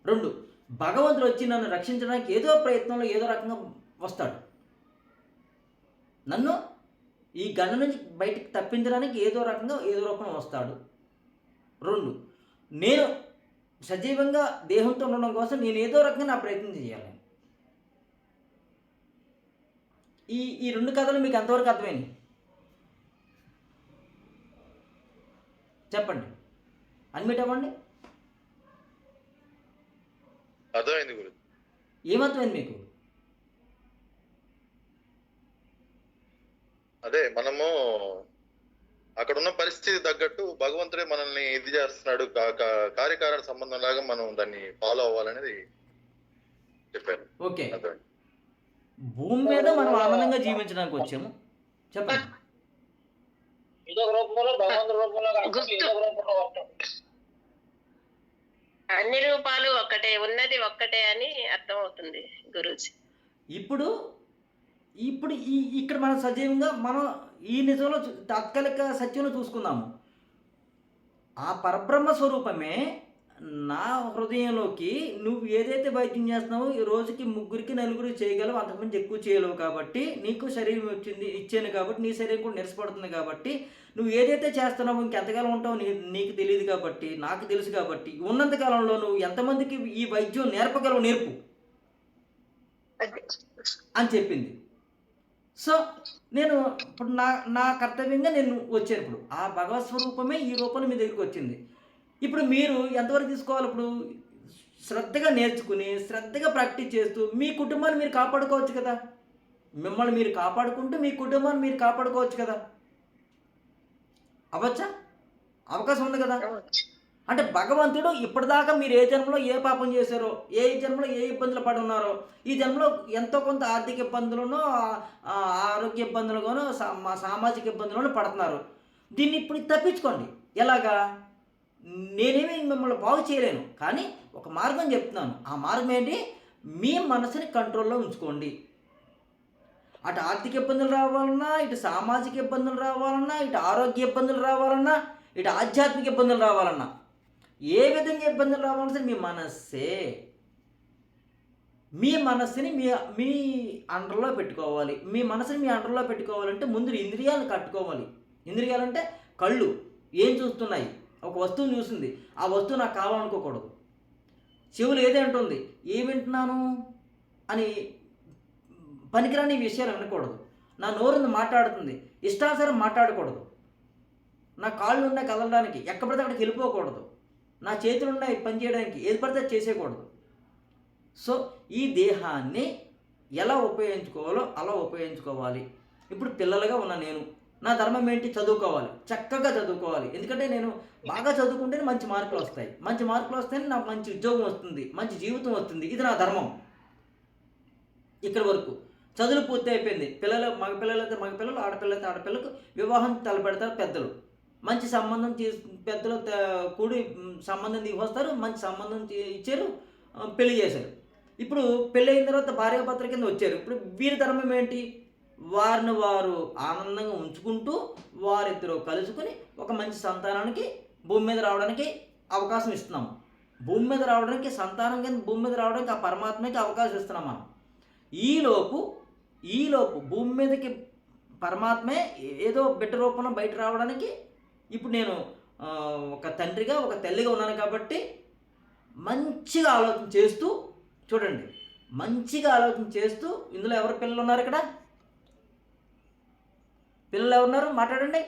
S1: 2, భగవంతుడు వచ్చి నన్ను రక్షించడానికి ఏదో ప్రయత్నంలో ఏదో రకంగా వస్తాడు. నన్ను ఈ గండ నుంచి బయటికి తప్పించడానికి ఏదో రకంగా ఏదో రూపంలో వస్తాడు. 2, నేను సజీవంగా దేహంతో ఉండడం కోసం నేను ఏదో రకంగా నా ప్రయత్నం చేయాలి. ఈ 2 కథలు మీకు ఎంతవరకు అర్థమైంది చెప్పండి, అడ్మిట్ అవ్వండి.
S2: అర్థమైంది గురు.
S1: ఏమర్థమైంది మీకు?
S2: అదే మనము అక్కడ ఉన్న పరిస్థితి తగ్గట్టు భగవంతుడే మనల్ని ఇది చేస్తున్నాడు, కార్యకారణ సంబంధం లాగా మనం దాన్ని ఫాలో అవ్వాలనేది చెప్పాను.
S1: ఓకే, భూమి మీద మనం ఆనందంగా జీవించడానికి వచ్చాము. చెప్పండి.
S3: అన్ని రూపాలు ఒక్కటే, ఉన్నది ఒక్కటే అని అర్థమవుతుంది గురూజీ.
S1: ఇప్పుడు ఇక్కడ మనం సజీవంగా మనం ఈ నిజంలో తాత్కాలిక సత్యంలో చూసుకుందాము. ఆ పరబ్రహ్మ స్వరూపమే నా హృదయంలోకి నువ్వు ఏదైతే వైద్యం చేస్తున్నావో ఈ రోజుకి 3కి 4కి చేయగలవు, అంతకుమించి ఎక్కువ చేయలేవు కాబట్టి నీకు శరీరం ఇచ్చాను కాబట్టి నీ శరీరం కూడా నిరసపడుతుంది కాబట్టి నువ్వు ఏదైతే చేస్తున్నావో ఇంకెంతకాలం ఉంటావు నీకు తెలియదు కాబట్టి నాకు తెలుసు కాబట్టి ఉన్నంత కాలంలో నువ్వు ఎంతమందికి ఈ వైద్యం నేర్పగలవు నేర్పు అని చెప్పింది. సో నేను ఇప్పుడు నా కర్తవ్యంగా నేను వచ్చాను. ఇప్పుడు ఆ భగవత్ స్వరూపమే ఈ రూపంలో మీ దగ్గరికి వచ్చింది. ఇప్పుడు మీరు ఎంతవరకు తీసుకోవాలి? ఇప్పుడు శ్రద్ధగా నేర్చుకుని శ్రద్ధగా ప్రాక్టీస్ చేస్తూ మీ కుటుంబాన్ని మీరు కాపాడుకోవచ్చు కదా. మిమ్మల్ని మీరు కాపాడుకుంటూ మీ కుటుంబాన్ని మీరు కాపాడుకోవచ్చు కదా. అవ్వచ్చా? అవకాశం ఉంది కదా. అంటే భగవంతుడు ఇప్పటిదాకా మీరు ఏ జన్మలో ఏ పాపం చేశారో, ఏ జన్మలో ఏ ఇబ్బందులు పడి ఉన్నారో, ఈ జన్మలో ఎంతో కొంత ఆర్థిక ఇబ్బందులను, ఆరోగ్య ఇబ్బందులుగాను, సామాజిక ఇబ్బందులను పడుతున్నారు. దీన్ని ఇప్పుడు తప్పించుకోండి. ఎలాగా? నేనేమి మిమ్మల్ని బాగు చేయలేను, కానీ ఒక మార్గం చెప్తున్నాను. ఆ మార్గం ఏంటి? మీ మనసుని కంట్రోల్లో ఉంచుకోండి. అటు ఆర్థిక ఇబ్బందులు రావాలన్నా, ఇటు సామాజిక ఇబ్బందులు రావాలన్నా, ఇటు ఆరోగ్య ఇబ్బందులు రావాలన్నా, ఇటు ఆధ్యాత్మిక ఇబ్బందులు రావాలన్నా, ఏ విధంగా ఇబ్బందులు రావాలన్నా సరే మీ మనస్సే. మీ మనస్సుని మీ మీ అండర్లో పెట్టుకోవాలి. మీ మనసుని మీ అండర్లో పెట్టుకోవాలంటే ముందు ఇంద్రియాలను కట్టుకోవాలి. ఇంద్రియాలంటే కళ్ళు ఏం చూస్తున్నాయి, ఒక వస్తువుని చూసింది, ఆ వస్తువు నాకు కావాలనుకోకూడదు. చెవులు ఏదేంటుంది, ఏం వింటున్నాను అని పనికిరాని విషయాలు వినకూడదు. నా నోరుంది మాట్లాడుతుంది, ఇష్టానుసారం మాట్లాడకూడదు. నా కాళ్ళు ఉన్నాయి కదలడానికి, ఎక్కడ పడితే అక్కడికి వెళ్ళిపోకూడదు. నా చేతులు ఉన్నాయి పని చేయడానికి, ఏది పడితే అది చేసేయకూడదు. సో ఈ దేహాన్ని ఎలా ఉపయోగించుకోవాలో అలా ఉపయోగించుకోవాలి. ఇప్పుడు పిల్లలుగా ఉన్న నేను, నా ధర్మం ఏంటి? చదువుకోవాలి, చక్కగా చదువుకోవాలి. ఎందుకంటే నేను బాగా చదువుకుంటేనే మంచి మార్కులు వస్తాయి. మంచి మార్కులు వస్తేనే నాకు మంచి ఉద్యోగం వస్తుంది, మంచి జీవితం వస్తుంది. ఇది నా ధర్మం. ఇక్కడ వరకు చదువులు పూర్తి అయిపోయింది. మగపిల్లలైతే మగపిల్లలు, ఆడపిల్లలైతే ఆడపిల్లలకు వివాహం తలపెడతారు పెద్దలు. మంచి సంబంధం పెద్దలు కూడి సంబంధం తీసుకొస్తారు, మంచి సంబంధం ఇచ్చారు, పెళ్లి చేశారు. ఇప్పుడు పెళ్ళి అయిన తర్వాత భార్యాభర్తల కింద వచ్చారు. ఇప్పుడు వీరి ధర్మం ఏంటి? వారిని వారు ఆనందంగా ఉంచుకుంటూ వారిద్దరూ కలుసుకుని ఒక మంచి సంతానానికి భూమి మీద రావడానికి అవకాశం ఇస్తున్నాము. భూమి మీద రావడానికి సంతానం కింద భూమి మీద రావడానికి ఆ పరమాత్మకి అవకాశం ఇస్తున్నాం మనం. ఈలోపు భూమి మీదకి పరమాత్మే ఏదో బిడ్డ రూపంలో బయట రావడానికి ఇప్పుడు నేను ఒక తండ్రిగా ఒక తల్లిగా ఉన్నాను కాబట్టి మంచిగా ఆలోచన చేస్తూ చూడండి, మంచిగా ఆలోచన చేస్తూ. ఇందులో ఎవరు పిల్లలు ఉన్నారు? ఇక్కడ పిల్లలు ఎవరున్నారు? మాట్లాడండి.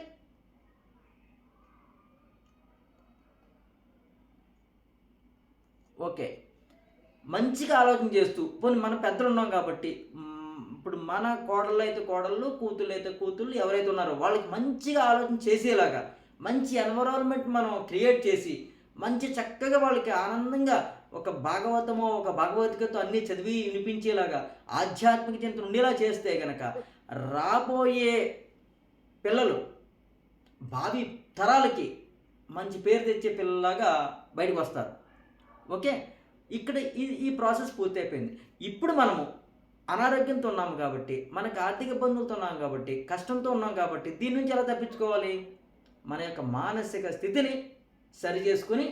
S1: ఓకే, మంచిగా ఆలోచన చేస్తూ పోనీ మన పెద్దలు ఉన్నాం కాబట్టి ఇప్పుడు మన కోడళ్ళు అయితే కోడళ్ళు, కూతుళ్ళు అయితే కూతుళ్ళు, ఎవరైతే ఉన్నారో వాళ్ళకి మంచిగా ఆలోచన చేసేలాగా మంచి ఎన్విరాన్మెంట్ మనం క్రియేట్ చేసి మంచి చక్కగా వాళ్ళకి ఆనందంగా ఒక భాగవతమో ఒక భగవద్గీత అన్నీ చదివి వినిపించేలాగా ఆధ్యాత్మిక చింతన ఉండేలా చేస్తే కనుక రాబోయే పిల్లలు భావి తరాలకి మంచి పేరు తెచ్చే పిల్లలాగా బయటకు వస్తారు. ఓకే, ఇక్కడ ఈ ప్రాసెస్ పూర్తి అయిపోయింది. ఇప్పుడు మనము అనారోగ్యంతో ఉన్నాము కాబట్టి, మనకు ఆర్థిక ఇబ్బందులతో ఉన్నాం కాబట్టి, కష్టంతో ఉన్నాం కాబట్టి దీని నుంచి ఎలా తప్పించుకోవాలి? మన యొక్క మానసిక స్థితిని సరి చేసుకుని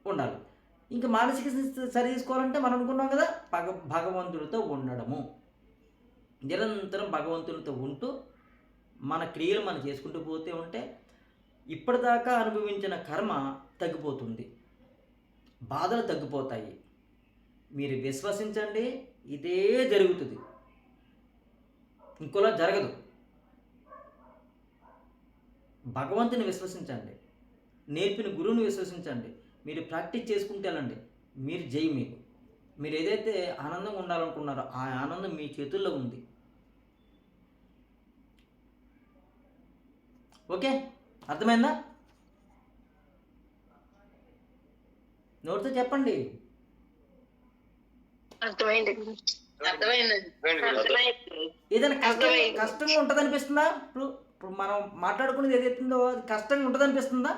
S1: ఉండాలి. ఇంకా మానసిక స్థితి సరి చేసుకోవాలంటే మనం అనుకున్నాం కదా, భగవంతుడితో ఉండడము. నిరంతరం భగవంతునితో ఉంటూ మన క్రియలు మనం చేసుకుంటూ పోతే ఉంటే ఇప్పటిదాకా అనుభవించిన కర్మ తగ్గిపోతుంది, బాధలు తగ్గిపోతాయి. మీరు విశ్వసించండి, ఇదే జరుగుతుంది, ఇంకోలా జరగదు. భగవంతుని విశ్వసించండి, నేర్పిన గురువుని విశ్వసించండి. మీరు ప్రాక్టీస్ చేసుకుంటే వెళ్ళండి, మీరు జై. మీరు ఏదైతే ఆనందంగా ఉండాలనుకున్నారో ఆ ఆనందం మీ చేతుల్లో ఉంది. ఓకే, అర్థమైందా? నోటితో చెప్పండి. ఏదైనా కష్టంగా ఉంటుంది అనిపిస్తుందా? ఇప్పుడు మనం మాట్లాడుకునేది ఏదైతుందో అది కష్టంగా ఉంటుంది అనిపిస్తుందా?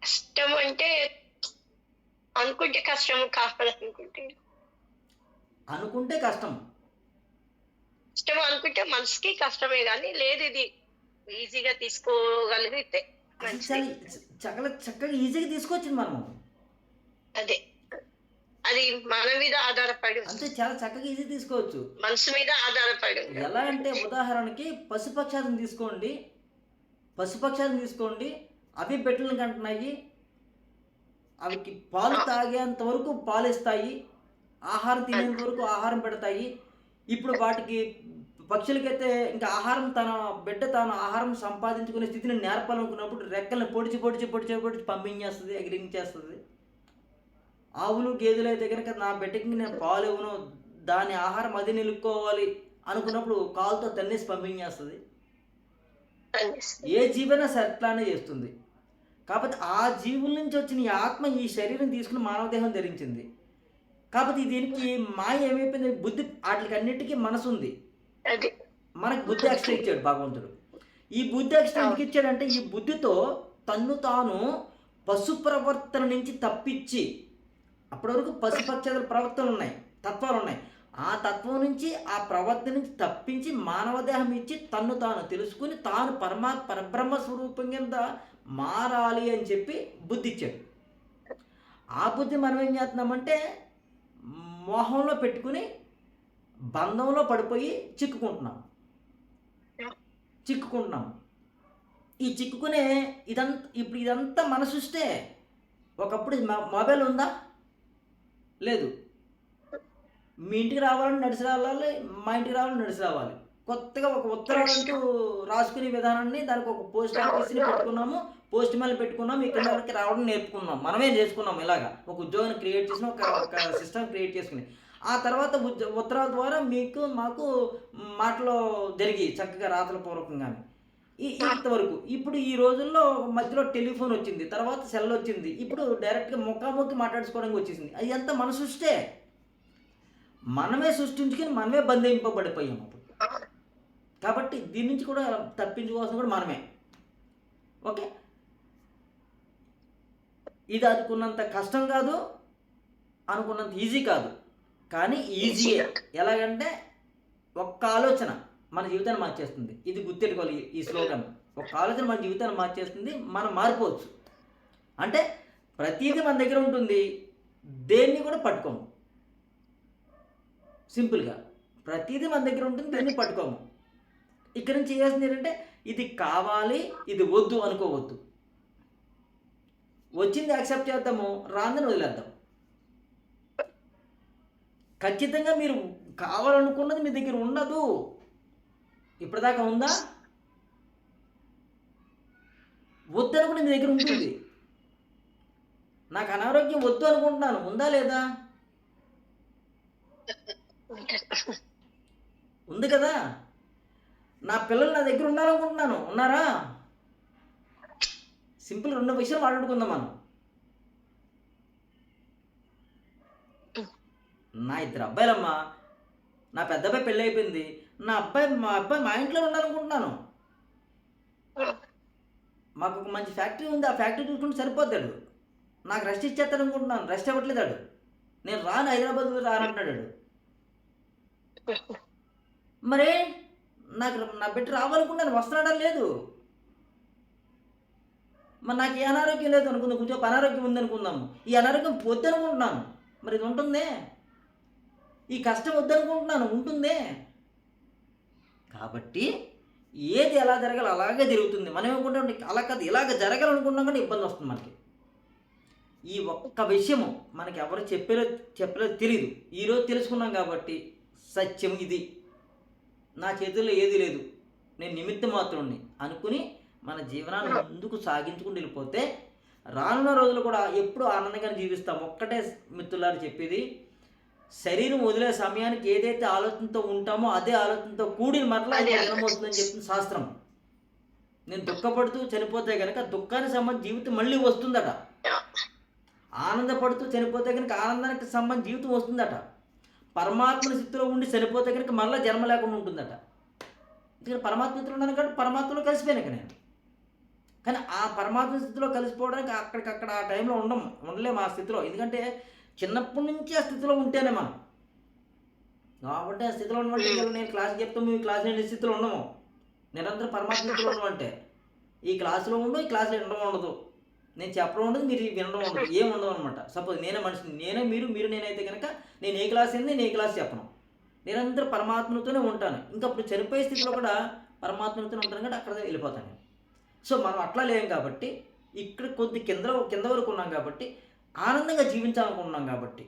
S4: కష్టం అంటే అనుకుంటే కష్టం,
S1: అనుకుంటే కష్టం
S4: అనుకుంటే మనసుకి కష్టమే, కానీ లేదు ఇది ఈజీగా తీసుకోగలిగితే
S1: చక్కగా ఈజీగా తీసుకొచ్చింది మనము.
S4: అదే, అది మన మీద ఆధారపడి,
S1: అంతే, చాలా చక్కగా ఈజీ తీసుకోవచ్చు,
S4: మనసు మీద ఆధారపడి.
S1: ఎలా అంటే ఉదాహరణకి పశుపక్షాలను తీసుకోండి. అవి బిడ్డలను కంటున్నాయి, అవికి పాలు తాగేంత వరకు పాలు ఇస్తాయి, ఆహారం తినేంత వరకు ఆహారం పెడతాయి. ఇప్పుడు వాటికి పక్షులకైతే ఇంకా ఆహారం తాను ఆహారం సంపాదించుకునే స్థితిని నేర్పాలనుకున్నప్పుడు రెక్కలను పొడిచి పంపించేస్తుంది, ఎగిరించేస్తుంది. ఆవులు గేదెలు అయితే కనుక నా బిడ్డకి నేను పాలు ఇవ్వను, దాని ఆహారం అది నిలుపుకోవాలి అనుకున్నప్పుడు కాలుతో తన్నేసి పంపించేస్తుంది. ఏ జీవైనా సట్లానే చేస్తుంది. కాకపోతే ఆ జీవుల నుంచి వచ్చిన ఈ ఆత్మ ఈ శరీరం తీసుకుని మానవదేహం ధరించింది. కాకపోతే దీనికి మాయ ఏమైపోయింది? బుద్ధి, వాటికన్నిటికీ మనసు ఉంది. మనకు బుద్ధి ఎక్స్ట్రా ఇచ్చాడు భగవంతుడు. ఈ బుద్ధి ఎక్స్ట్రా ఎందుకు ఇచ్చాడంటే ఈ బుద్ధితో తన్ను తాను పశు ప్రవర్తన నుంచి తప్పించి అప్పటి వరకు పశుపక్షాదుల ప్రవర్తనలు ఉన్నాయి, తత్వాలు ఉన్నాయి. ఆ తత్వం నుంచి, ఆ ప్రవర్తన నుంచి తప్పించి మానవదేహం ఇచ్చి తన్ను తాను తెలుసుకుని తాను పరబ్రహ్మ స్వరూపం కింద మారాలి అని చెప్పి బుద్ధి ఇచ్చాడు. ఆ బుద్ధి మనం ఏం చేస్తున్నామంటే మోహంలో పెట్టుకుని బంధంలో పడిపోయి చిక్కుకుంటున్నాం. ఈ చిక్కుకునే ఇదంతా మన సృష్టే. ఒకప్పుడు మొబైల్ ఉందా? లేదు. మీ ఇంటికి రావాలని నడిచి రావాలి, మా ఇంటికి రావాలని నడిచి రావాలి. కొత్తగా ఒక ఉత్తరాలు అంటూ రాసుకునే విధానాన్ని దానికి ఒక పోస్ట్ ఆఫీస్ని పెట్టుకున్నాము, పోస్ట్ మ్యాన్ పెట్టుకున్నాము, ఇక్కడ వరకు రావడం నేర్పుకున్నాం. మనమే చేసుకున్నాం. ఇలాగా ఒక ఉద్యోగాన్ని క్రియేట్ చేసిన ఒక సిస్టమ్ క్రియేట్ చేసుకుని ఆ తర్వాత ఉత్తరాల ద్వారా మాకు మాటలో జరిగి చక్కగా రాతల పూర్వకంగానే ఇంతవరకు. ఇప్పుడు ఈ రోజుల్లో మధ్యలో టెలిఫోన్ వచ్చింది, తర్వాత సెల్ వచ్చింది, ఇప్పుడు డైరెక్ట్గా ముఖాముఖి మాట్లాడుకోవడానికి వచ్చేసింది. అది అంతా మన సృష్టే. మనమే సృష్టించుకుని మనమే బంధింపబడిపోయాము అప్పుడు. కాబట్టి దీని నుంచి కూడా తప్పించుకోవాల్సిన కూడా మనమే. ఓకే, ఇది అనుకున్నంత కష్టం కాదు, అనుకున్నంత ఈజీ కాదు, కానీ ఈజీయే. ఎలాగంటే ఒక్క ఆలోచన మన జీవితాన్ని మార్చేస్తుంది. ఇది గుర్తెట్టుకోవాలి ఈ స్లోగన్. ఒక ఆలోచన మన జీవితాన్ని మార్చేస్తుంది. మనం మారిపోవచ్చు. అంటే ప్రతిదీ మన దగ్గర ఉంటుంది, దేన్ని కూడా పట్టుకోము. సింపుల్గా ప్రతిదీ మన దగ్గర ఉంటుంది, దేన్ని పట్టుకోము. ఇక్కడ నుంచి చేయాల్సింది ఏంటంటే ఇది కావాలి, ఇది వద్దు అనుకోవద్దు. వచ్చింది యాక్సెప్ట్ చేద్దాము, రాందని వదిలేద్దాం. ఖచ్చితంగా మీరు కావాలనుకున్నది మీ దగ్గర ఉండదు. ఇప్పటిదాకా ఉందా? వద్దు అనుకుని మీ దగ్గర ఉంటుంది. నాకు అనారోగ్యం వద్దు అనుకుంటున్నాను, ఉందా లేదా? ఉంది కదా. నా పిల్లలు నా దగ్గర ఉండాలనుకుంటున్నాను, ఉన్నారా? సింపుల్ 2 విషయాలు మాట్లాడుకుందాం మనం. నా 2 అబ్బాయిలమ్మా, నా పెద్ద అబ్బాయి పెళ్ళి అయిపోయింది, మా అబ్బాయి మా ఇంట్లో ఉండాలనుకుంటున్నాను. మాకు ఒక మంచి ఫ్యాక్టరీ ఉంది, ఆ ఫ్యాక్టరీ చూసుకుంటే సరిపోతాడు. నాకు రెస్ట్ ఇచ్చేస్తాడు అనుకుంటున్నాను, రెస్ట్ ఇవ్వట్లేదాడు. నేను రాను, హైదరాబాద్ రానంటున్నాడు. మరే నాకు నా బిడ్డ రావాలనుకున్నాను, వస్తున్నాడా లేదు. మరి నాకు ఏ అనారోగ్యం లేదు అనుకుందాం, కొంచెం అనారోగ్యం ఉంది అనుకుందాము. ఈ అనారోగ్యం పోతే అనుకుంటున్నాను, మరి ఇది ఉంటుందే. ఈ కష్టం వద్దనుకుంటున్నాను, ఉంటుందే. కాబట్టి ఏది ఎలా జరగాలి అలాగే జరుగుతుంది. మనం ఏమనుకుంటాం, అలా కాదు ఇలాగ జరగాలనుకున్నాం కానీ ఇబ్బంది వస్తుంది మనకి. ఈ ఒక్క విషయము మనకి ఎవరు చెప్పలేదో తెలియదు. ఈరోజు తెలుసుకున్నాం కాబట్టి సత్యం ఇది. నా చేతుల్లో ఏది లేదు, నేను నిమిత్త మాత్రుణ్ణి అనుకుని మన జీవనాన్ని ముందుకు సాగించుకుని వెళ్ళిపోతే రానున్న రోజులు కూడా ఎప్పుడు ఆనందంగా జీవిస్తాం. ఒక్కటే మిత్రులారు చెప్పేది, శరీరం వదిలే సమయానికి ఏదైతే ఆలోచనతో ఉంటామో అదే ఆలోచనతో కూడిన మరలా జన్మవుతుందని చెప్తుంది శాస్త్రం. నేను దుఃఖపడుతూ చనిపోతే కనుక దుఃఖానికి సంబంధించి జీవితం మళ్ళీ వస్తుందట. ఆనందపడుతూ చనిపోతే కనుక ఆనందానికి సంబంధించి జీవితం వస్తుందట. పరమాత్మ స్థితిలో ఉండి చనిపోతే కనుక మళ్ళీ జన్మ లేకుండా ఉంటుందట. ఎందుకంటే పరమాత్మ స్థితిలో ఉన్నాను కాబట్టి పరమాత్మలో కలిసిపోయాను ఇక నేను. కానీ ఆ పరమాత్మ స్థితిలో కలిసిపోవడానికి అక్కడికక్కడ ఆ టైంలో ఉండలేము ఆ స్థితిలో. ఎందుకంటే చిన్నప్పటి నుంచి ఆ స్థితిలో ఉంటేనే మనం. కాబట్టి ఆ స్థితిలో ఉన్నటువంటి నేను క్లాస్ చెప్తాము, ఈ క్లాస్ నేను స్థితిలో ఉండము. నిరంతరం పరమాత్మ స్థితిలో ఉండమంటే ఈ క్లాసులో ఉండు, ఈ క్లాసులో వినడం ఉండదు, నేను చెప్పడం ఉండదు, మీరు వినడం ఉండదు, ఏం ఉండదు అనమాట. సపోజ్ నేనే మనిషిని, నేనే మీరు నేనైతే కనుక నేను ఏ క్లాస్ అయింది, నేను ఏ క్లాస్ చెప్పను. నిరంతరం పరమాత్మతోనే ఉంటాను. ఇంకా అప్పుడు చనిపోయే స్థితిలో కూడా పరమాత్మతోనే ఉంటాను కాబట్టి అక్కడ వెళ్ళిపోతాను. సో మనం అట్లా లేం కాబట్టి ఇక్కడ కొద్ది కింద వరకు ఉన్నాం కాబట్టి ఆనందంగా జీవించాలనుకుంటున్నాం కాబట్టి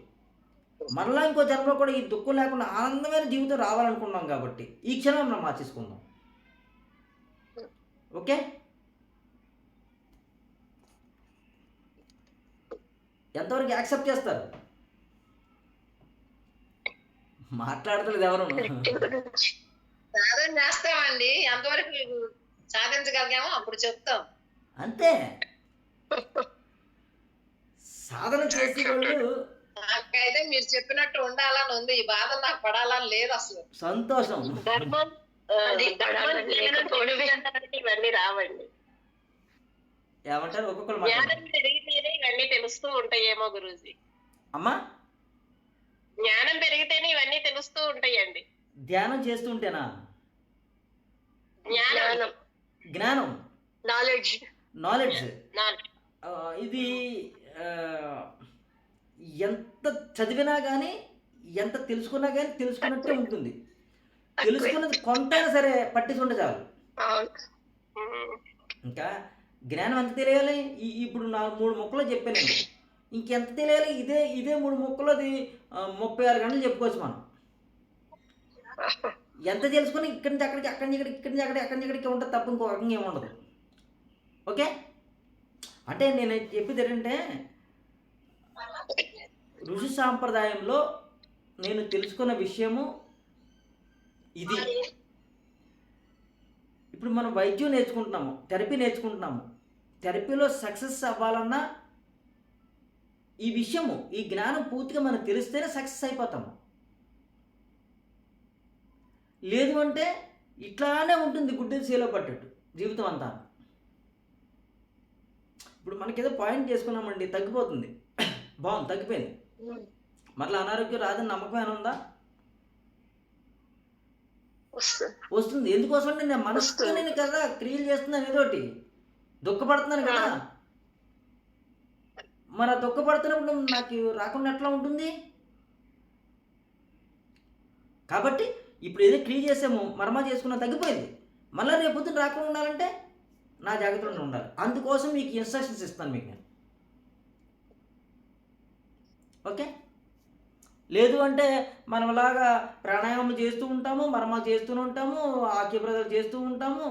S1: మరలా ఇంకో జన్మలో కూడా ఈ దుఃఖం లేకుండా ఆనందమైన జీవితం రావాలనుకున్నాం కాబట్టి ఈ క్షణం మనం మార్చేసుకుందాం. ఓకే, ఎంతవరకు యాక్సెప్ట్ చేస్తారు? మాట్లాడతలేదు ఎవరు.
S4: సాధన చేస్తామండి, ఎంతవరకు సాధించగలిగామో అప్పుడు చెప్తాం.
S1: అంతే. సాధన చేసే వాళ్ళు
S4: నాకైతే మీరు చెప్పినట్టు ఉండాలని ఉంది, ఈ బాధ నాకు పడాలని లేదు అసలు.
S1: సంతోషం.
S3: ఇవన్నీ రావండి.
S1: ఏమంటారు ఒక్కొక్కరు
S3: ఇవన్నీ తెలుస్తూ ఉంటాయేమో గురూజీ.
S1: అమ్మా
S3: జ్ఞానం పెరిగితేనే ఇవన్నీ తెలుస్తూ ఉంటాయండి.
S1: ధ్యానం చేస్తుంటేనా?
S3: జ్ఞానం
S4: జ్ఞానం,
S1: జ్ఞానం,
S4: నాలెడ్జ్.
S1: నాలెడ్జ్.
S3: నాలుగు.
S1: ఇది ఆ, ఎంత చదివినా కానీ ఎంత తెలుసుకున్నా కానీ తెలుసుకున్నట్టే ఉంటుంది. తెలుసుకున్నది కొంతైనా సరే పట్టించి ఉంటే చాలు.
S4: అవును.
S3: ఉమ్.
S1: ఇంకా జ్ఞానం ఎంత తెలియాలి? ఇప్పుడు నా 3 ముక్కలో చెప్పానండి. ఇంకెంత తెలియాలి? ఇదే 3 ముక్కలు అది 36 గంటలు చెప్పుకోవచ్చు మనం. ఎంత తెలుసుకుని ఇక్కడి నుంచి అక్కడికి, అక్కడి నుంచి ఇక్కడికి, ఇక్కడి నుంచి అక్కడికి, అక్కడి నుంచి ఇక్కడికి ఉంటుంది తప్ప ఇంకో రకంగా ఏముండదు. ఓకే, అంటే నేను చెప్పేది ఏంటంటే ఋషి సాంప్రదాయంలో నేను తెలుసుకున్న విషయము ఇది. ఇప్పుడు మనం వైద్యం నేర్చుకుంటున్నాము, థెరపీ నేర్చుకుంటున్నాము. థెరపీలో సక్సెస్ అవ్వాలన్నా ఈ విషయము, ఈ జ్ఞానం పూర్తిగా మనకు తెలిస్తేనే సక్సెస్ అయిపోతాము. లేదు అంటే ఇట్లానే ఉంటుంది గుడ్డెలు సేలో పట్టట్టు జీవితం అంతా. ఇప్పుడు మనకేదో పాయింట్ చేసుకున్నామండి, తగ్గిపోతుంది, బాగుంది, తగ్గిపోయింది, మళ్ళీ అనారోగ్యం రాదని నమ్మకం ఏమైనా ఉందా? వస్తుంది. ఎందుకోసం అంటే నేను మనసుతో నేను కదా క్రియలు చేస్తున్నాను, ఏదోటి దుఃఖపడుతున్నాను కదా. మరి ఆ దుఃఖపడుతున్నప్పుడు నాకు రాకుండా ఎట్లా ఉంటుంది? కాబట్టి ఇప్పుడు ఏదో క్రియ చేసాము, మర్మా చేసుకున్నా, తగ్గిపోయింది, మళ్ళీ రేపు పొద్దున్న రాకుండా ఉండాలంటే నా జాగ్రత్తలో ఉండాలి. అందుకోసం మీకు ఇన్స్ట్రక్షన్స్ ఇస్తాను మీకు నేను. ఓకే, లేదు అంటే మనలాగా ప్రాణాయామం చేస్తూ ఉంటాము, మర్మాలు చేస్తూనే ఉంటాము, ఆక్యుప్రెషర్ చేస్తూ ఉంటాము,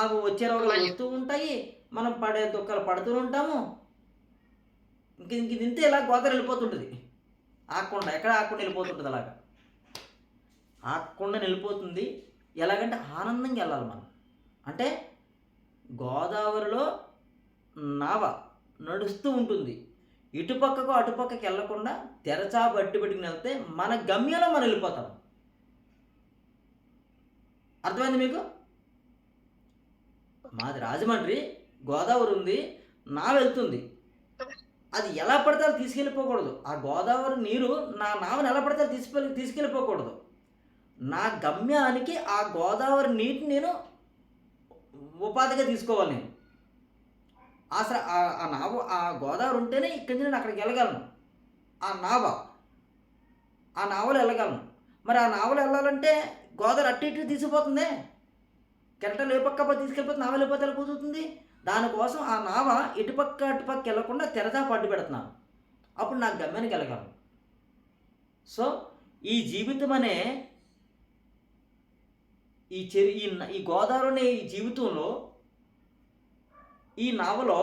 S1: అవి వచ్చే రోగాలు వస్తూ ఉంటాయి, మనం పడే దుఃఖాలు పడుతూ ఉంటాము. ఇంక ఇంతే ఇలా గోదావరి వెళ్ళిపోతుంటుంది, ఆకుండా ఎక్కడ ఆకుండా వెళ్ళిపోతుంటుంది. అలాగా ఆకుండా వెళ్ళిపోతుంది. ఎలాగంటే ఆనందంగా వెళ్ళాలి మనం. అంటే గోదావరిలో నావ నడుస్తూ ఉంటుంది, ఇటుపక్కకు అటుపక్కకి వెళ్ళకుండా తెరచా బట్టి పెట్టుకుని వెళ్తే మన గమ్యంలో మనం వెళ్ళిపోతాం. అర్థమైంది మీకు? మాది రాజమండ్రి, గోదావరి ఉంది, నా వెళ్తుంది, అది ఎలా పడితే అలా తీసుకెళ్ళిపోకూడదు. ఆ గోదావరి నీరు నా నావని ఎలా పడితే తీసుకెళ్ళిపోకూడదు. నా గమ్యానికి ఆ గోదావరి నీటిని నేను ఉపాధిగా తీసుకోవాలి. నేను అసలు ఆ నావ, ఆ గోదావరి ఉంటేనే ఇక్కడి నుంచి నేను అక్కడికి వెళ్ళగలను. ఆ నావలో వెళ్ళగలను. మరి ఆ నావలో వెళ్ళాలంటే గోదావరి అట్టి ఇటు తీసుకుపోతుంది, కెరటలు ఏ పక్క తీసుకెళ్ళిపోతే నావ వెళ్ళిపోతే ఎలా కూర్చుంటుంది. దానికోసం ఆ నావ ఇటుపక్క అటుపక్క వెళ్ళకుండా తెరచా పట్టు పెడుతున్నాను. అప్పుడు నాకు గమ్యానికి వెళ్ళగలను. సో ఈ జీవితం అనే ఈ గోదావరి ఈ జీవితంలో, ఈ నావలో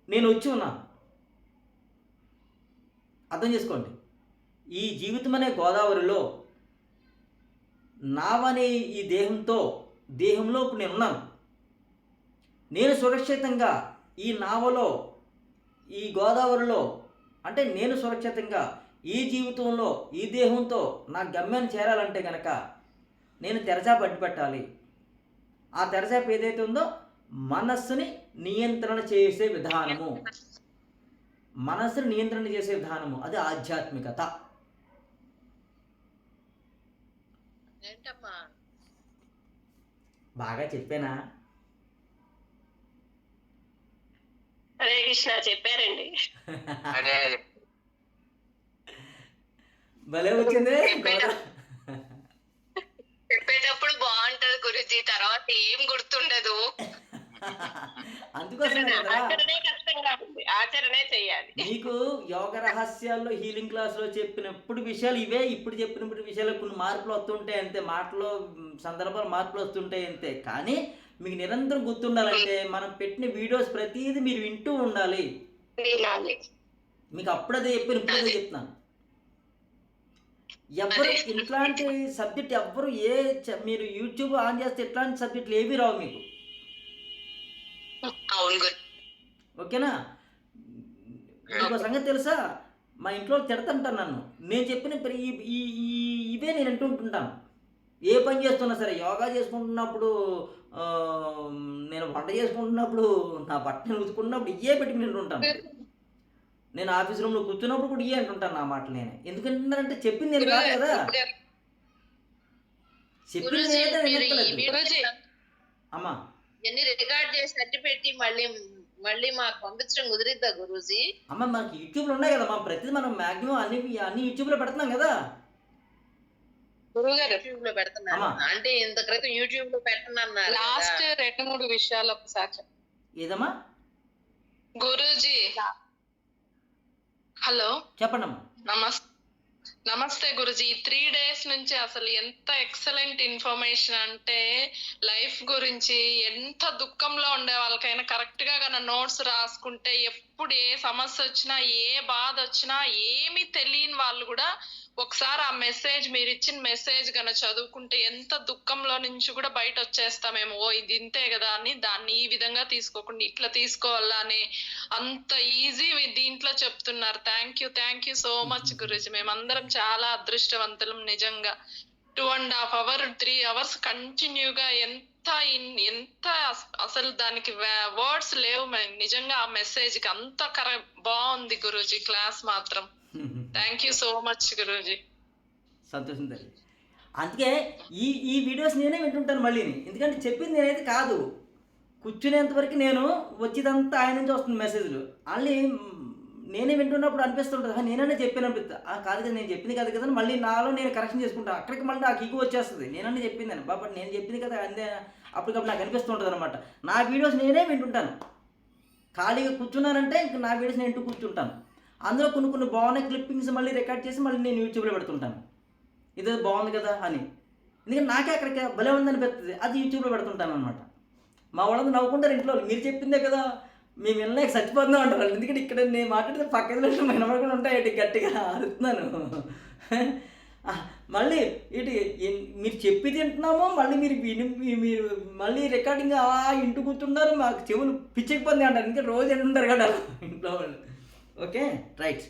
S1: నేను వచ్చి ఉన్నాను. అర్థం చేసుకోండి. ఈ జీవితం అనే గోదావరిలో నావనే ఈ దేహంలో ఇప్పుడు నేను ఉన్నాను. నేను సురక్షితంగా ఈ నావలో, ఈ గోదావరిలో, అంటే నేను సురక్షితంగా ఈ జీవితంలో, ఈ దేహంతో నా గమ్యాన్ని చేరాలంటే కనుక నేను తెరచా పట్టి పెట్టాలి. ఆ తెరచాప ఏదైతే ఉందో మనస్సుని నియంత్రణ చేసే విధానము, మనస్సుని నియంత్రణ చేసే విధానము, అది ఆధ్యాత్మికత.
S4: ఏంటమ్మా
S1: బాగా చెప్పానా?
S3: హరే కృష్ణ చెప్పారండి.
S1: భలే వచ్చింది.
S4: చెప్పేటప్పుడు బాగుంటది గురుజీ, తర్వాత ఏం గుర్తుండదు.
S1: అందుకోసం కదా
S3: ఆచరణే కష్టంగా ఉంది, ఆచరణే చెయ్యాలి.
S1: మీకు యోగ రహస్యాల్లో హీలింగ్ క్లాస్లో చెప్పినప్పుడు విషయాలు ఇవే, ఇప్పుడు చెప్పినప్పుడు విషయాలు కొన్ని మార్పులు వస్తుంటాయి అంతే, మాటలో సందర్భాలు మార్పులు వస్తుంటాయి అంతే. కానీ మీకు నిరంతరం గుర్తుండాలంటే మనం పెట్టిన వీడియోస్ ప్రతిదీ మీరు వింటూ ఉండాలి. మీకు అప్పుడదే చెప్పాను, ఇప్పుడదే చెప్తున్నాను. ఎవరు ఇట్లాంటి సబ్జెక్ట్ ఎవ్వరు మీరు యూట్యూబ్ ఆన్ చేస్తే ఇట్లాంటి సబ్జెక్టులు ఏవి రావు మీకు. ఓకేనా? మీకు సంగతి తెలుసా, మా ఇంట్లో తిడతంటాను నన్ను, నేను చెప్పిన ఇవే నేను అంటూ ఉంటుంటాను. ఏ పని చేస్తున్నా సరే, యోగా చేసుకుంటున్నప్పుడు, నేను వంట చేసుకుంటున్నప్పుడు, నా బట్టలు ఉతుకున్నప్పుడు ఇవే పెట్టి వింటుంటాను. నేను ఆఫీస్ రూమ్లో కూర్చున్నప్పుడు కూడా ఇయ్యి అంటుంటాను నా మాటలు నేను. ఎందుకంటున్నానంటే చెప్పింది నేను కాదు కదా, చెప్పింది
S4: గురూజీ
S1: నేనైతే
S4: మీరు ఈ
S1: వినట్లేదు.
S4: వీడియో
S1: అమ్మా
S4: ఎన్ని రికార్డ్ చేసి అట్టి పెట్టి మళ్ళీ మాకు పంపించడం కుదిరిద్దా గురూజీ?
S1: అమ్మ మనకి యూట్యూబ్లో ఉన్నాయి కదా, మా ప్రతిదీ మనం మ్యాక్సిమం అన్ని యూట్యూబ్లో పెడుతున్నాం కదా.
S4: గురువుగారు యూట్యూబ్ లో పెడుతున్నారు
S1: అమ్మా.
S4: అంటే ఇంత క్రితం యూట్యూబ్ లో పెట్టనన్నారు
S5: లాస్ట్ 2-3 విషయాలు ఒకసారి చెప్పండి.
S1: ఏదమ్మా
S5: గురూజీ హలో
S1: చెప్పండి అమ్మా.
S5: నమస్తే గురుజీ. 3 days నుంచి అసలు ఎంత ఎక్సలెంట్ ఇన్ఫర్మేషన్ అంటే లైఫ్ గురించి, ఎంత దుఃఖంలో ఉండే వాళ్ళకైనా కరెక్ట్ గా గన నోట్స్ రాసుకుంటే ఎప్పుడు ఏ సమస్య వచ్చినా ఏ బాధ వచ్చినా ఏమీ తెలియని వాళ్ళు కూడా ఒకసారి ఆ మెసేజ్, మీరు ఇచ్చిన మెసేజ్ గన చదువుకుంటే ఎంత దుఃఖంలో నుంచి కూడా బయట వచ్చేస్తామేమో. ఓ ఇది ఇంతే కదా అని దాన్ని ఈ విధంగా తీసుకోకుండా ఇట్లా తీసుకోవాలా అని అంత ఈజీ దీంట్లో చెప్తున్నారు. Thank you so much Guruji. మేమందరం చాలా అదృష్టవంతులం నిజంగా. 2.5 hours 3 hours కంటిన్యూగా ఎంత అసలు దానికి వర్డ్స్ లేవు నిజంగా. ఆ మెసేజ్ కి అంత బాగుంది గురూజీ క్లాస్ మాత్రం. Thank you so much Guruji.
S1: సంతోషం తల్లి. అందుకే ఈ వీడియోస్ నేనే వింటుంటాను మళ్ళీ, ఎందుకంటే చెప్పింది నేనైతే కాదు. కూర్చునేంత వరకు నేను వచ్చేదంతా ఆయన నుంచి వస్తుంది మెసేజ్లు. మళ్ళీ నేనే వింటున్నప్పుడు అనిపిస్తుంటుంది నేననే చెప్పాను అనిపిస్తా. కాదు కదా నేను చెప్పింది కాదు కదా, మళ్ళీ నాలో నేను కరెక్షన్ చేసుకుంటాను. అక్కడికి మళ్ళీ నాకు ఇగు వచ్చేస్తుంది, నేననే చెప్పిందని బాబా నేను చెప్పింది కదా అంతే. అప్పటికప్పుడు నాకు అనిపిస్తుంటుంది అనమాట. నా వీడియోస్ నేనే వింటుంటాను. ఖాళీగా కూర్చున్నానంటే ఇంక నా వీడియోస్ నేను ఇంటూ కూర్చుంటాను. అందులో కొన్ని బాగున్నాయి క్లిప్పింగ్స్ మళ్ళీ రికార్డ్ చేసి మళ్ళీ నేను యూట్యూబ్లో పెడుతుంటాను. ఇదే బాగుంది కదా అని, ఎందుకంటే నాకే అక్కడికి భలే ఉందనిపిస్తుంది, అది యూట్యూబ్లో పెడుతుంటాను అనమాట. మా వాళ్ళందరూ నవ్వుకుంటారు ఇంట్లో, మీరు చెప్పిందే కదా మేము వినలేక చచ్చిపోతున్నాం అంటారు. ఎందుకంటే ఇక్కడ నేను మాట్లాడితే పక్కన వినబడకుండా ఉంటాయి గట్టిగా అరుస్తున్నాను. మళ్ళీ ఇటు మీరు చెప్పి తింటున్నామో మళ్ళీ మీరు మళ్ళీ రికార్డింగ్ ఇంటూ కూర్చున్నారు, మాకు చెవులు పిచ్చిపోతుంది అంటారు. ఇంకా రోజు ఎంటుంటారు కదా ఇంట్లో వాళ్ళు. Okay right.